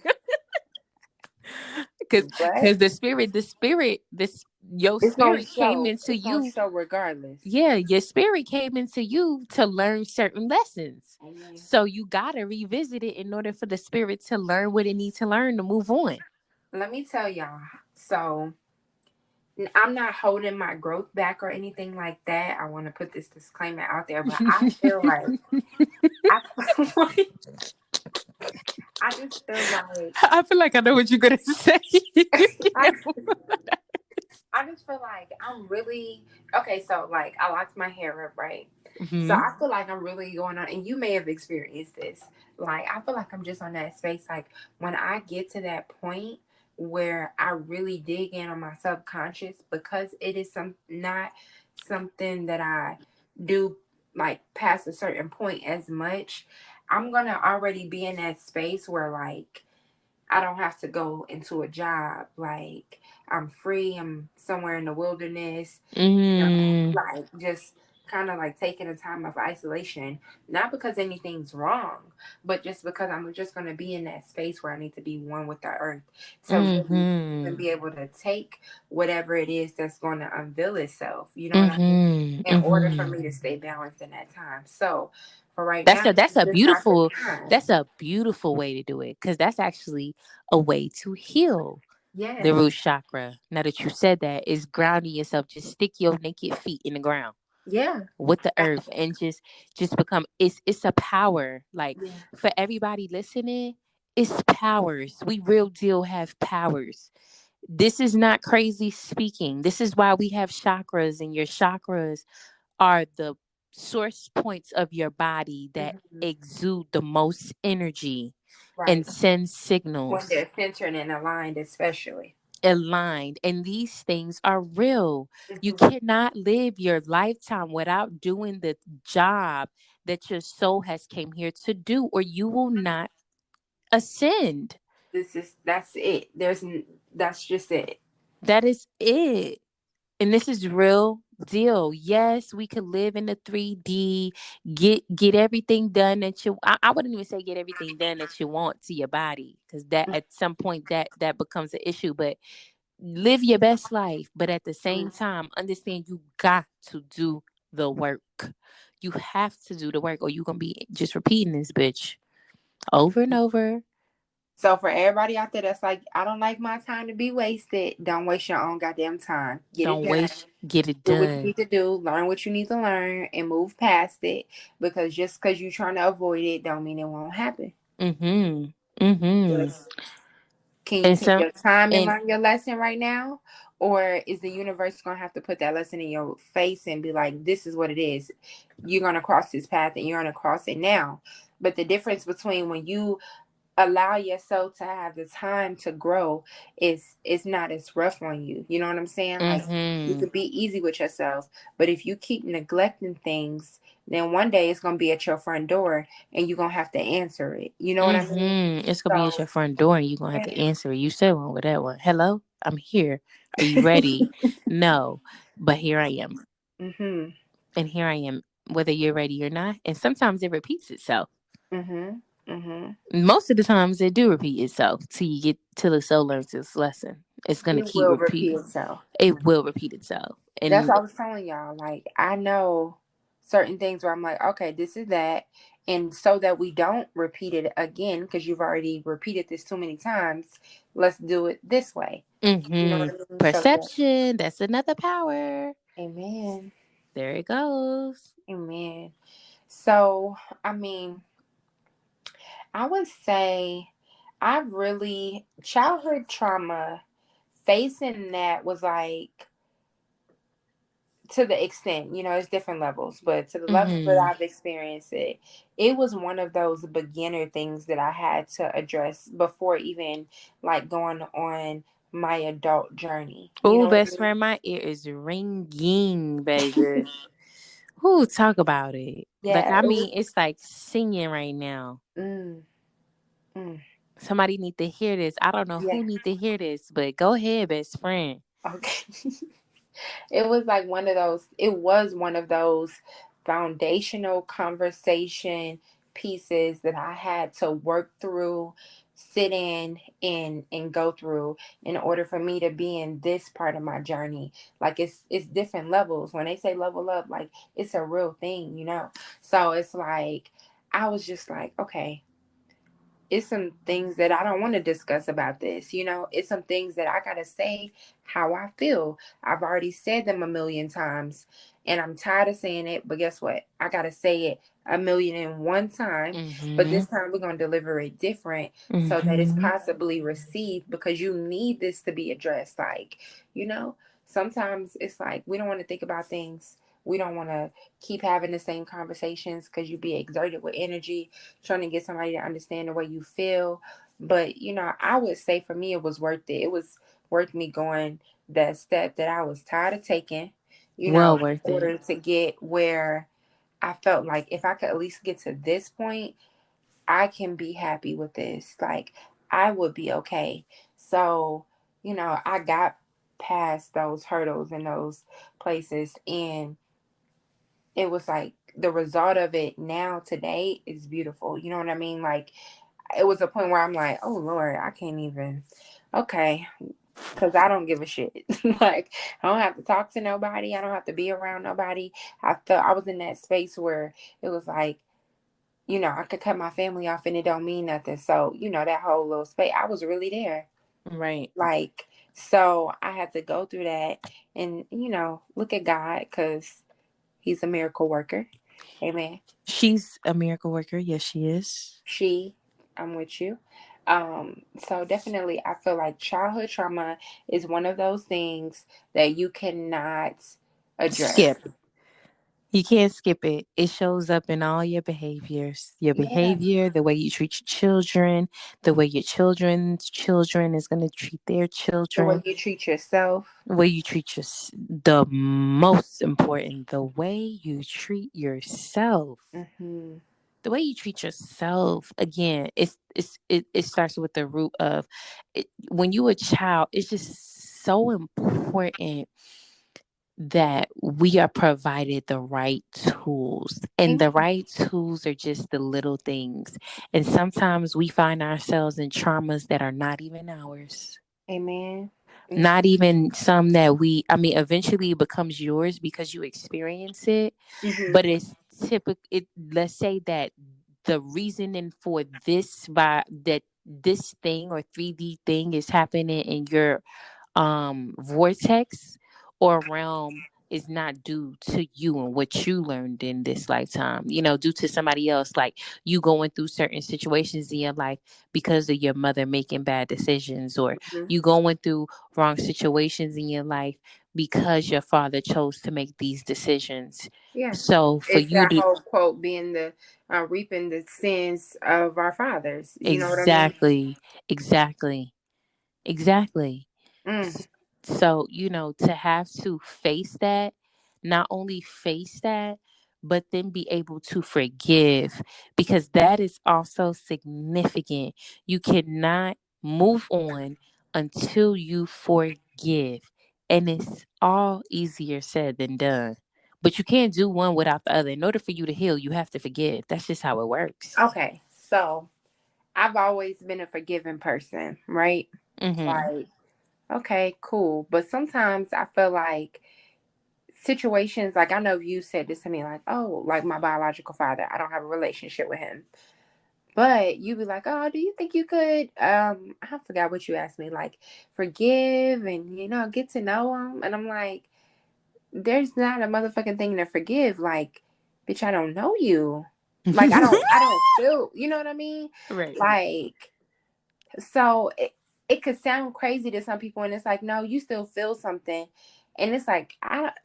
S1: Because
S2: But
S1: this your
S2: it's gonna
S1: spirit came
S2: show.
S1: into
S2: It's gonna
S1: you.
S2: show regardless.
S1: Yeah, your spirit came into you to learn certain lessons.
S2: Amen.
S1: So you gotta revisit it in order for the spirit to learn what it needs to learn to move on.
S2: Let me tell y'all. So I'm not holding my growth back or anything like that. I want to put this disclaimer out there, but I feel like I, I just feel like
S1: I feel like I know what you're gonna say.
S2: I, I just feel like I'm really okay. So like I locked my hair up, right? So
S1: Hmm.
S2: I feel like I'm really going on, and you may have experienced this. Like I feel like I'm just on that space. Like when I get to that point where I really dig in on my subconscious, because it is not something that I do like past a certain point as much. I'm gonna already be in that space where like I don't have to go into a job. Like I'm free. I'm somewhere in the wilderness. You know,
S1: Mm,
S2: like just kind of like taking a time of isolation. Not because anything's wrong, but just because I'm just going to be in that space where I need to be one with the earth to really even
S1: mm-hmm,
S2: be able to take whatever it is that's going to unveil itself. You know what I mean?
S1: mm-hmm,
S2: In order for
S1: mm-hmm.
S2: me to stay balanced in that time. So for right
S1: That's
S2: now,
S1: a
S2: this
S1: that's
S2: is
S1: a
S2: just not the
S1: beautiful
S2: time.
S1: that's a beautiful way to do it because that's actually a way to heal the
S2: Yes.
S1: root chakra. Now that you said that, is grounding yourself. Just stick your naked feet in the ground
S2: Yeah.
S1: with the earth and just become. It's a power. Like
S2: Yeah.
S1: for everybody listening, it's powers. We real deal have powers. This is not crazy speaking. This is why we have chakras, and your chakras are the source points of your body that
S2: Mhm.
S1: exude the most energy and
S2: Right.
S1: send
S2: When
S1: signals
S2: they're centered and aligned, especially.
S1: aligned. And these things are real. You
S2: Mhm.
S1: cannot live your lifetime without doing the job that your soul has came here to do, or you will not ascend.
S2: That's it. That's just it.
S1: That is it. And this is real deal. Yes, we could live in the 3D, get everything done that you I wouldn't even say get everything done that you want to your body because that at some point that becomes an issue, but live your best life, but at the same
S2: Mhm.
S1: time understand you got to do the work. You have to do the work or you're going to be just repeating this bitch over and over.
S2: So for everybody out there that's like, I don't like my time to be wasted, don't waste your own goddamn time. Get it
S1: Don't
S2: done.
S1: waste, get it
S2: Do what you
S1: done.
S2: need to do. Learn what you need to learn and move past it. Because just because you're trying to avoid it, don't mean it won't happen.
S1: Mhm. Mhm.
S2: Just can you
S1: And
S2: take
S1: some
S2: your time and
S1: and
S2: learn your lesson right now? Or is the universe going to have to put that lesson in your face and be like, this is what it is? You're going to cross this path and you're going to cross it now. But the difference between when you allow yourself to have the time to grow is not as rough on you. You know what I'm saying? Like you
S1: mhm.
S2: could be easy with yourself, but if you keep neglecting things, then one day it's gonna be at your front door and you're gonna have to answer it. You know what I mean?
S1: It's gonna be at
S2: So
S1: your front door, and you're gonna have to
S2: yeah.
S1: answer it. You said one with that one. Hello, I'm here. Are you ready? No, but here I am,
S2: Mhm.
S1: and here I am, whether you're ready or not. And sometimes it repeats itself.
S2: Mhm. Mhm.
S1: Most of the times, it do repeat itself till you get till the soul learns its lesson. It's gonna
S2: It
S1: keep
S2: will
S1: repeat.
S2: repeat itself.
S1: It will repeat itself,
S2: That's
S1: and
S2: what I was telling y'all. Like, I know certain things where I'm like, okay, this is that. And so that we don't repeat it again, because you've already repeated this too many times, let's do it this way. You know what I mean? So that,
S1: perception. That's another power.
S2: amen.
S1: There it goes.
S2: Amen. So, I mean, I would say childhood trauma, facing that was like, to the extent, it's different levels, but to the level that
S1: Mm-hmm.
S2: I've experienced it, it was one of those beginner things that I had to address before even like going on my adult journey. You
S1: Oh,
S2: know what I
S1: best
S2: mean?
S1: friend, my ear is ringing, baby. Who talk about it? Like,
S2: Yeah,
S1: I
S2: it was.
S1: mean, it's like singing right now.
S2: Mm, mm,
S1: Somebody need to hear this. I don't know
S2: yeah.
S1: who need to hear this, but go ahead, best friend.
S2: Okay. It was like one of those, it was one of those foundational conversation pieces that I had to work through, sit in and go through in order for me to be in this part of my journey. Like, it's different levels. When they say level up, like, it's a real thing. So it's like I was just like, okay, it's some things that I don't want to discuss about this. It's some things that I got to say how I feel. I've already said them a million times and I'm tired of saying it. But guess what? I got to say it a million and one time. But
S1: Mm-hmm.
S2: this time we're going to deliver it different so that it's
S1: Mm-hmm.
S2: possibly received, because you need this to be addressed. Like, you know, sometimes it's like we don't want to think about things. We don't want to keep having the same conversations because you be exerted with energy trying to get somebody to understand the way you feel. But, I would say for me, it was worth it. It was worth me going that step that I was tired of taking,
S1: Well
S2: in
S1: worth it.
S2: order to get where I felt like if I could at least get to this point, I can be happy with this. Like, I would be okay. So, I got past those hurdles and those places, and it was like the result of it now today is beautiful. You know what I mean? Like, it was a point where I'm like, oh Lord, I can't even. Okay, because I don't give a shit. Like, I don't have to talk to nobody. I don't have to be around nobody. I felt I was in that space where it was like, I could cut my family off and it don't mean nothing. So, that whole little space, I was really there.
S1: Right.
S2: Like, so I had to go through that and, look at God, because He's a miracle worker. Amen.
S1: She's a miracle worker. Yes, she is.
S2: I'm with you. So definitely, I feel like childhood trauma is one of those things that you cannot address.
S1: Skip. You can't skip it. It shows up in all your behaviors. Your
S2: Yeah,
S1: behavior, the way you treat your children, the way your children's children is going to treat their
S2: the way
S1: children,
S2: you treat yourself.
S1: the way you treat the most important, the way you treat yourself.
S2: Hmm.
S1: The way you treat yourself, again, it starts with the root of it. When you a child, it's just so important that we are provided the right tools, and the
S2: Amen.
S1: right tools are just the little things. And sometimes we find ourselves in traumas that are not even ours,
S2: Amen.
S1: not even some that I mean, eventually it becomes yours because you experience it.
S2: Hmm.
S1: But it's typical let's say that the reasoning for this thing or 3D thing is happening in your vortex or realm is not due to you and what you learned in this lifetime, due to somebody else, like you going through certain situations in your life because of your mother making bad decisions, or
S2: Hmm.
S1: you going through wrong situations in your life because your father chose to make these decisions.
S2: Yeah.
S1: So for
S2: It's
S1: you
S2: that
S1: to
S2: whole quote being the reaping the sins of our fathers. You know what I mean?
S1: exactly, exactly, exactly.
S2: Mm.
S1: S- So, to have to face that, not only face that, but then be able to forgive, because that is also significant. You cannot move on until you forgive. And it's all easier said than done. But you can't do one without the other. In order for you to heal, you have to forgive. That's just how it works.
S2: Okay, so I've always been a forgiving person, right?
S1: Mm-hmm.
S2: Like, okay, cool. But sometimes I feel like situations, like I know you said this to me, like, oh, like my biological father, I don't have a relationship with him. But you be like, oh, do you think you could, I forgot what you asked me, like, forgive and, get to know him? And I'm like, there's not a motherfucking thing to forgive. Like, bitch, I don't know you. Like, I don't feel, you know what I mean?
S1: Right.
S2: Like, so it could sound crazy to some people, and it's like, no, you still feel something. And it's like,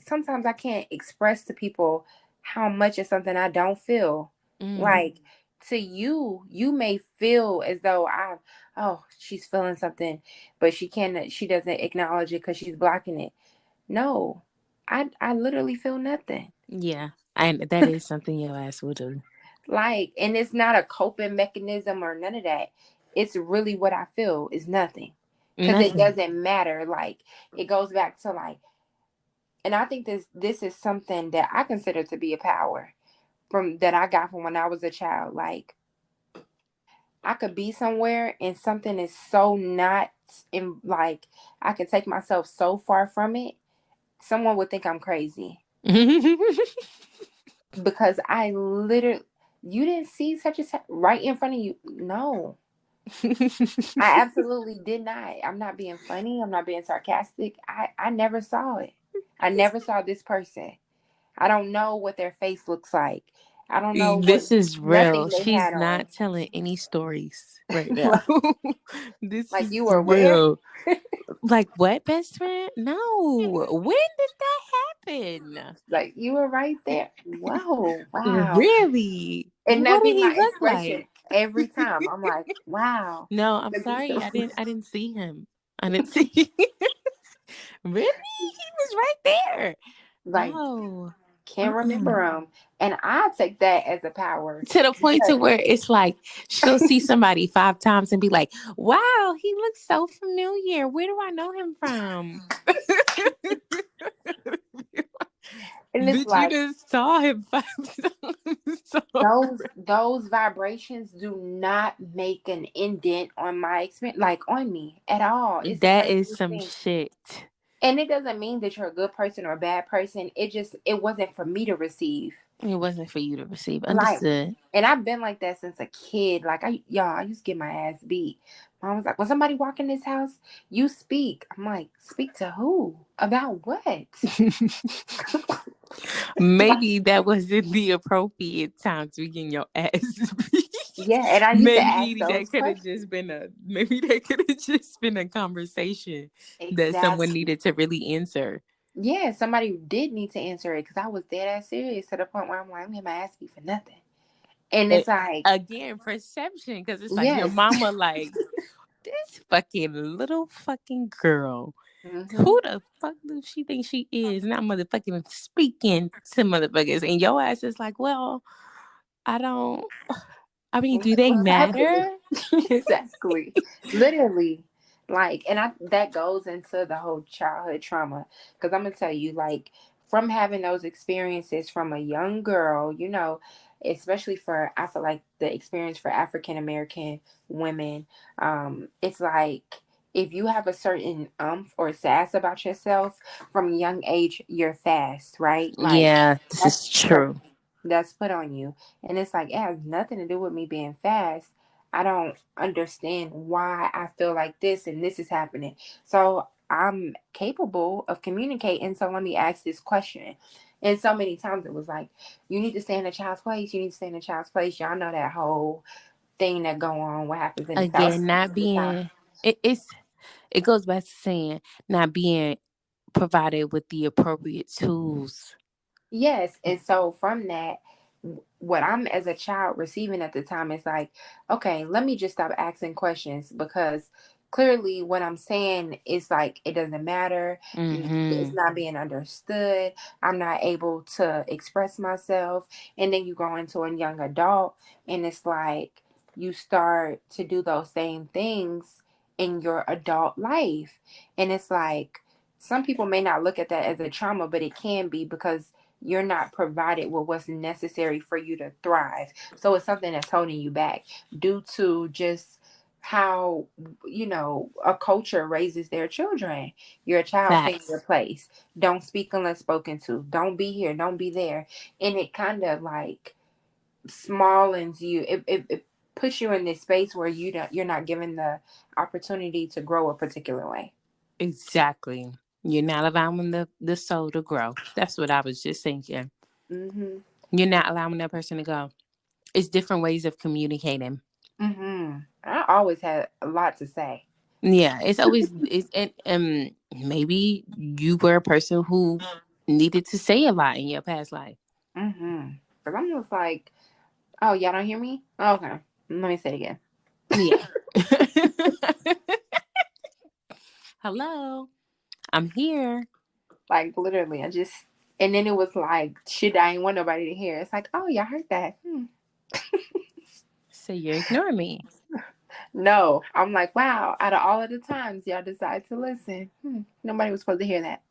S2: sometimes I can't express to people how much is something I don't feel.
S1: Mm.
S2: Like, to you, you may feel as though oh, she's feeling something, but she doesn't acknowledge it because she's blocking it. No, I literally feel nothing.
S1: Yeah. And that is something your ass will do.
S2: Like, and it's not a coping mechanism or none of that. It's really what I feel is nothing. Because it
S1: Nothing.
S2: doesn't matter. Like, it goes back to like, and I think this is something that I consider to be a power from that I got from when I was a child. Like, I could be somewhere and something is so not in, like, I could take myself so far from it, someone would think I'm crazy. Because I literally, you didn't see such a right in front of you. No, I absolutely did not. I'm not being funny. I'm not being sarcastic. I never saw it. I never saw this person. I don't know what their face looks like. I don't know what
S1: This is real.
S2: nothing they
S1: She's
S2: had on.
S1: not telling any stories right now.
S2: like,
S1: This
S2: like
S1: is
S2: you were where?
S1: real. Like what, best friend? No. When did that happen?
S2: Like you were right there. Whoa, wow.
S1: Really?
S2: And
S1: What
S2: that
S1: did
S2: be
S1: he
S2: my
S1: look
S2: expression
S1: like?
S2: every time. I'm like, wow.
S1: No, I'm
S2: Look at
S1: sorry.
S2: some-
S1: I didn't see him. I didn't see. Really? He was right there.
S2: like
S1: No.
S2: can't
S1: Uh-uh.
S2: remember them. And I take that as a power
S1: To the point to
S2: because
S1: where it's like she'll see somebody 5 times and be like, "Wow, he looks so familiar. Where do I know him from?"
S2: and it's
S1: Bitch, you
S2: like
S1: just saw him 5 times.
S2: those vibrations do not make an indent on my experience, like on me at all. It's the
S1: That is
S2: craziest
S1: some
S2: thing.
S1: shit.
S2: And it doesn't mean that you're a good person or a bad person. It wasn't for me to receive.
S1: It wasn't for you to receive.
S2: Like,
S1: Understood.
S2: and I've been like that since a kid. Like I used to get my ass beat. Mom was like, when somebody walk in this house, you speak. I'm like, speak to who? About what? Like,
S1: Maybe that wasn't the appropriate time to be getting your ass beat.
S2: yeah, and I used to ask
S1: Maybe
S2: those
S1: that could have
S2: questions.
S1: just been a conversation that someone
S2: Exactly.
S1: needed to really answer.
S2: Yeah, somebody did need to answer it because I was dead ass serious to the point where I'm like, I'm getting my ass beat for nothing. And
S1: A-
S2: it's like,
S1: Again, perception, because it's like your
S2: yes.
S1: mama, like, this fucking little fucking girl.
S2: hmm
S1: Who the fuck does she think she is? Not motherfucking speaking to motherfuckers. And your ass is like, well, I don't, I mean, do
S2: Look
S1: they
S2: what's happening.
S1: matter?
S2: Exactly. Literally. Like, and that goes into the whole childhood trauma. Because I'm gonna tell you, like, from having those experiences from a young girl, especially for I feel like the experience for African American women, it's like if you have a certain or sass about yourself from a young age, you're fast, right? Like
S1: Yeah, this
S2: that's
S1: is
S2: that's
S1: true.
S2: that's put on you. And it's like, it has nothing to do with me being fast. I don't understand why I feel like this and this is happening. So I'm capable of communicating. So let me ask this question. And so many times it was like, you need to stay in a child's place. You need to stay in a child's place. Y'all know that whole thing that go on, what happens in the South
S1: Again,
S2: most
S1: not
S2: of the time.
S1: being, it goes back to saying, not being provided with the appropriate tools.
S2: Yes. And so from that, what I'm as a child receiving at the time is like, okay, let me just stop asking questions because clearly what I'm saying is like it doesn't matter. It's
S1: Mm-hmm.
S2: not being understood. I'm not able to express myself. And then you go into a young adult and it's like you start to do those same things in your adult life. And it's like some people may not look at that as a trauma, but it can be because you're not provided with what's necessary for you to thrive. So it's something that's holding you back due to just how a culture raises their children. You're a child, stay in your
S1: Facts.
S2: place, don't speak unless spoken to, don't be here, don't be there. And it kind of like smallens you. It puts you in this space where you're not given the opportunity to grow a particular way.
S1: Exactly. You're not allowing the soul to grow. That's what I was just thinking.
S2: Mhm.
S1: You're not allowing that person to go. It's different ways of communicating.
S2: Mhm. I always had a lot to say.
S1: Yeah, it's always it's and maybe you were a person who needed to say a lot in your past life.
S2: Mhm. Because I'm just like, oh, y'all don't hear me? Okay, let me say it again.
S1: Yeah. Hello, I'm here.
S2: Like literally, I just, and then it was like shit I ain't want nobody to hear. It's like, oh, y'all heard that?
S1: So you're ignoring me.
S2: No, I'm like, wow. Out of all of the times y'all decide to listen, nobody was supposed to hear that.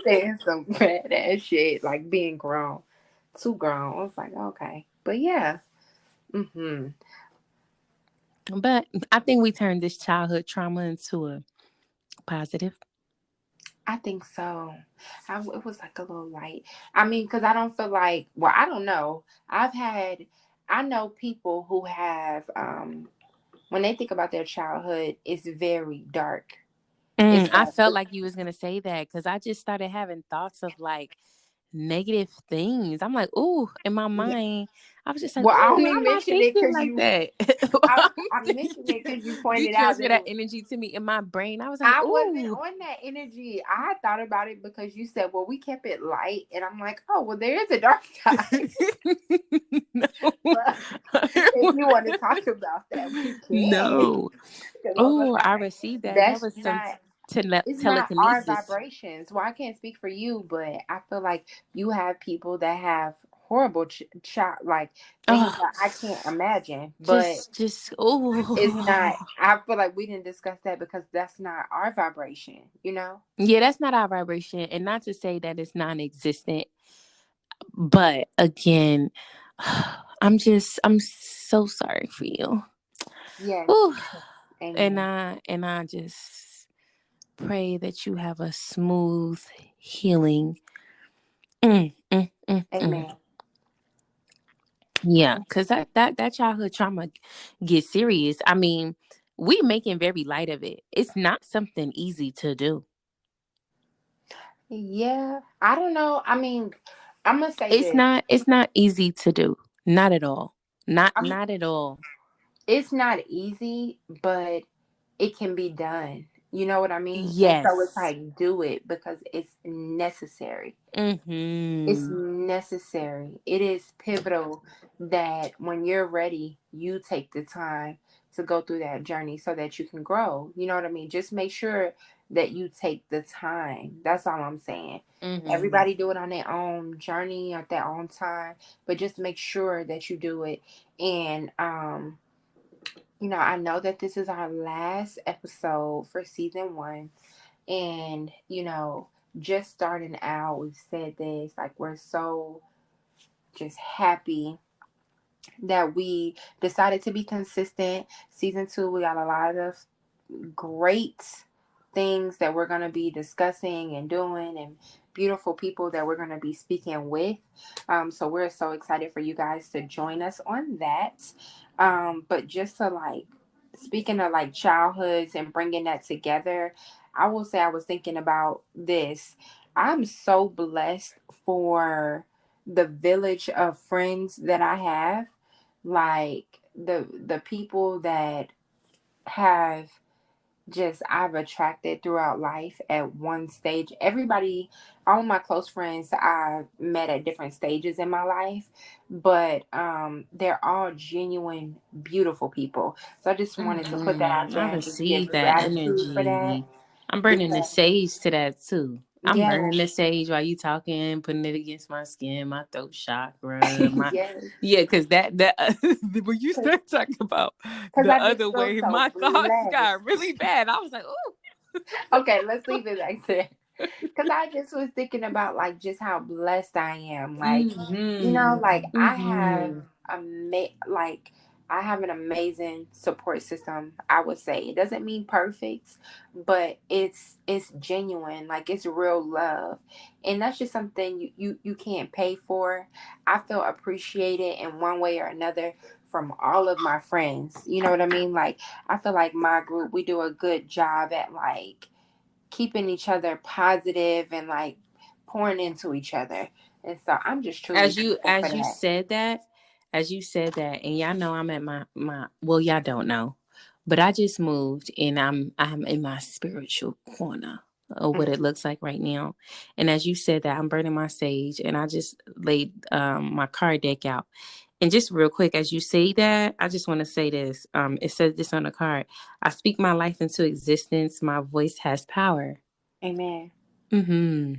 S2: Saying some bad ass shit, like being grown, too grown. I was like, okay, but yeah. Hmm.
S1: But I think we turned this childhood trauma into a positive.
S2: I think so. It was like a little light. I mean, because I don't feel like, well, I don't know. I know people who have, when they think about their childhood, it's very dark. It's
S1: I
S2: like,
S1: felt like you was gonna say that because I just started having thoughts of like negative things. I'm like, ooh, in my
S2: yeah.
S1: mind, I was just like,
S2: Well, I
S1: ooh, why
S2: only
S1: am I
S2: mentioned it
S1: thinking
S2: because
S1: like
S2: you,
S1: that?
S2: I mentioned it because you
S1: You
S2: pointed out
S1: transfer
S2: that
S1: that energy to me in my brain. I was like,
S2: I wasn't
S1: ooh.
S2: on that energy. I thought about it because you said, well, we kept it light. And I'm like, oh, well, there is a dark side.
S1: No.
S2: But if you want to talk about that, we can.
S1: No.
S2: Because I was
S1: Oh, I
S2: like,
S1: received that. That
S2: that's
S1: was some
S2: not, it's not our
S1: telekinesis.
S2: vibrations. Well, I can't speak for you, but I feel like you have people that have horrible like things
S1: Oh,
S2: that I can't imagine. But it's not,
S1: oh.
S2: I feel like we didn't discuss that because that's not our vibration, you know?
S1: Yeah, that's not our vibration. And not to say that it's non existent, but again, I'm so sorry for you.
S2: Yes.
S1: Ooh.
S2: Amen.
S1: And I just pray that you have a smooth healing. Mm, mm, mm, mm.
S2: Amen.
S1: Yeah, because that childhood trauma gets serious. I mean, we making very light of it. It's not something easy to do.
S2: Yeah. I don't know. I mean, I'm gonna say this.
S1: It's not easy to do. Not at all.
S2: I'm
S1: Not at all.
S2: It's not easy, but it can be done. You know what I mean? And so it's
S1: Yes.
S2: like do it because it's necessary. It's
S1: Mhm.
S2: necessary. It is pivotal that when you're ready, you take the time to go through that journey so that you can grow. You know what I mean? Just make sure that you take the time. That's all I'm saying.
S1: Mhm.
S2: Everybody do it on their own journey at their own time, but just make sure that you do it. And I know that this is our last episode for season 1. And, just starting out, we've said this, like, we're so just happy that we decided to be consistent. Season 2, we got a lot of great things that we're going to be discussing and doing, and beautiful people that we're going to be speaking with. So we're so excited for you guys to join us on that. But just to like, speaking of like childhoods and bringing that together, I will say I was thinking about this. I'm so blessed for the village of friends that I have, like the people that have just I've attracted throughout life at one stage. Everybody, all of my close friends I met at different stages in my life, but they're all genuine, beautiful people. So I just wanted to put that out
S1: I
S2: there and just give
S1: received that
S2: gratitude for that.
S1: energy. I'm burning the
S2: Because
S1: sage to that too. I'm
S2: yeah,
S1: burning the sage while you talking, putting it against my skin, my throat chakra, my
S2: yes,
S1: yeah, because that when you start talking about
S2: because
S1: the
S2: I just
S1: other
S2: feel
S1: way,
S2: so
S1: my thoughts
S2: blessed.
S1: got really bad. I was like,
S2: Okay, let's leave it like that. Because I just was thinking about like just how blessed I am. Like, you know, like I have
S1: mm-hmm.
S2: like I have an amazing support system. I would say it doesn't mean perfect, but it's genuine. Like it's real love, and that's just something you can't pay for. I feel appreciated in one way or another from all of my friends. You know what I mean? Like I feel like my group we do a good job at like keeping each other positive and like pouring into each other. And so I'm just truly
S1: as you
S2: thankful for
S1: as you
S2: that.
S1: said that and y'all know I'm at my well, y'all don't know, but I just moved and I'm in my spiritual corner of what it looks like right now. And as you said that, I'm burning my sage and I just laid my card deck out. And just real quick, as you say that, I just want to say this. It says this on the card: I speak my life into existence, my voice has power.
S2: Amen.
S1: Mm-hmm.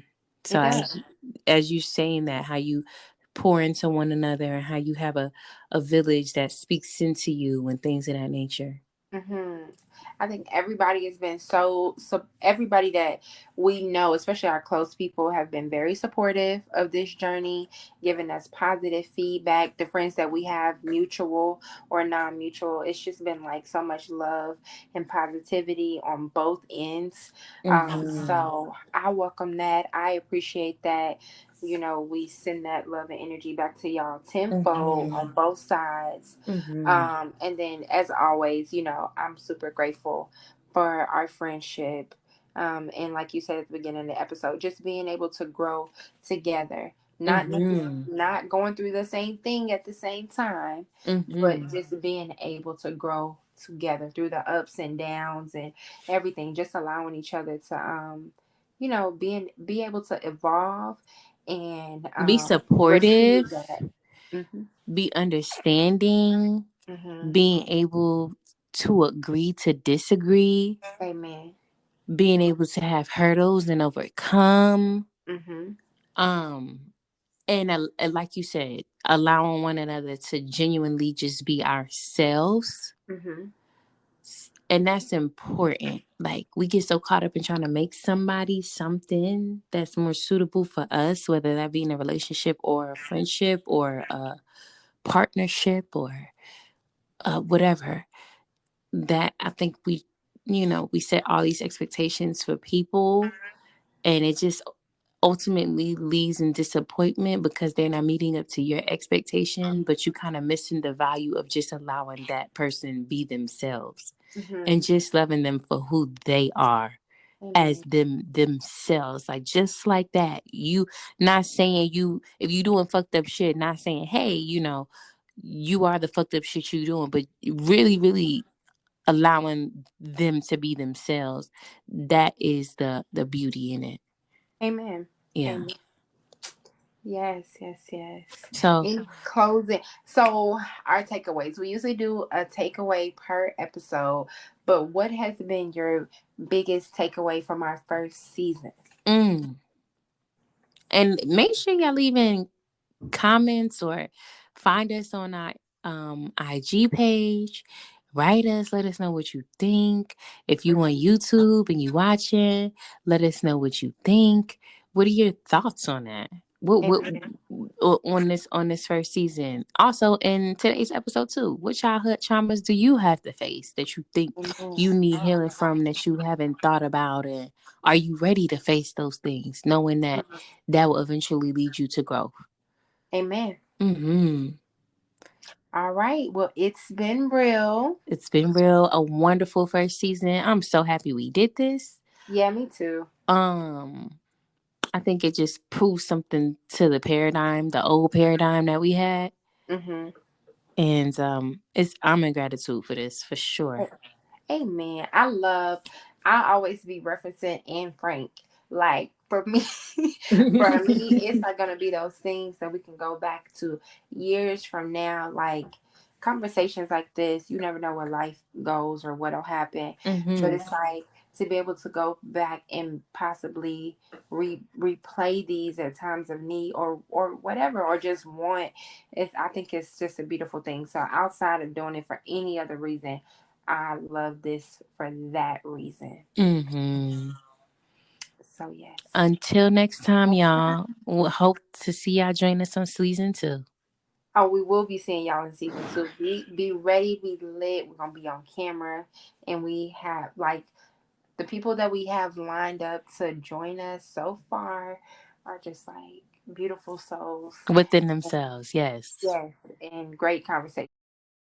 S1: So
S2: It does.
S1: as you saying that, how you pour into one another and how you have a village that speaks into you and things of that nature.
S2: hmm I think everybody has been so everybody that we know, especially our close people, have been very supportive of this journey, giving us positive feedback. The friends that we have, mutual or non-mutual, it's just been like so much love and positivity on both ends.
S1: Mm-hmm.
S2: So I welcome that. I appreciate that. You know, we send that love and energy back to y'all tenfold
S1: Mm-hmm.
S2: on both sides.
S1: Mm-hmm.
S2: And then, as always, you know, I'm super grateful for our friendship. And like you said at the beginning of the episode, just being able to grow together,
S1: Mm-hmm.
S2: not going through the same thing at the same time, but
S1: Mm-hmm.
S2: just being able to grow together through the ups and downs and everything, just allowing each other to, you know, be able to evolve and
S1: Be
S2: receive
S1: supportive,
S2: that. Hmm
S1: be understanding,
S2: hmm
S1: being able to agree to disagree,
S2: Amen.
S1: being able to have hurdles and overcome.
S2: hmm
S1: Um, and like you said, allowing one another to genuinely just be ourselves.
S2: hmm
S1: And that's important. Like we get so caught up in trying to make somebody something that's more suitable for us, whether that be in a relationship or a friendship or a partnership or whatever. That I think we set all these expectations for people, and it just ultimately leaves in disappointment because they're not meeting up to your expectation, but you kind of missing the value of just allowing that person be themselves and
S2: hmm
S1: just loving them for who they are as
S2: Amen.
S1: themselves, like just like that. You not saying you if you doing fucked up shit, not saying hey, you are the fucked up shit you doing, but really really allowing them to be themselves. That is the beauty in it.
S2: Amen.
S1: Yeah.
S2: Amen. Yes, yes, yes.
S1: So
S2: In closing, so our takeaways. We usually do a takeaway per episode, but what has been your biggest takeaway from our first season?
S1: mm, and make sure y'all leaving comments or find us on our IG page. Write us, let us know what you think. If you on YouTube and you watching, let us know what you think. What are your thoughts on that? What
S2: Amen.
S1: on this first season? Also in today's episode too, what childhood traumas do you have to face that you think
S2: Amen.
S1: you need healing from that you haven't thought about, and are you ready to face those things, knowing that that will eventually lead you to growth?
S2: Amen.
S1: Mm-hmm.
S2: All right. Well, it's been real.
S1: It's been real, a wonderful first season. I'm so happy we did this.
S2: Yeah, me too.
S1: Um, I think it just proves something to the old paradigm that we had.
S2: Mm-hmm.
S1: And it's I'm in gratitude for this for sure.
S2: Amen. I always be referencing Anne Frank. Like for me, for me, it's like gonna be those things that we can go back to years from now. Like conversations like this, you never know where life goes or what'll happen. But
S1: Mm-hmm.
S2: it's like to be able to go back and possibly replay these at times of need or whatever, or just want. I think it's just a beautiful thing. So outside of doing it for any other reason, I love this for that reason.
S1: Mm-hmm.
S2: So yes.
S1: Until next time, y'all. We'll hope to see y'all join us on season 2.
S2: Oh, we will be seeing y'all in season 2. Be ready, be lit. We're gonna be on camera, and we have like the people that we have lined up to join us so far are just like beautiful souls.
S1: Within themselves, yes.
S2: Yes, and great conversation.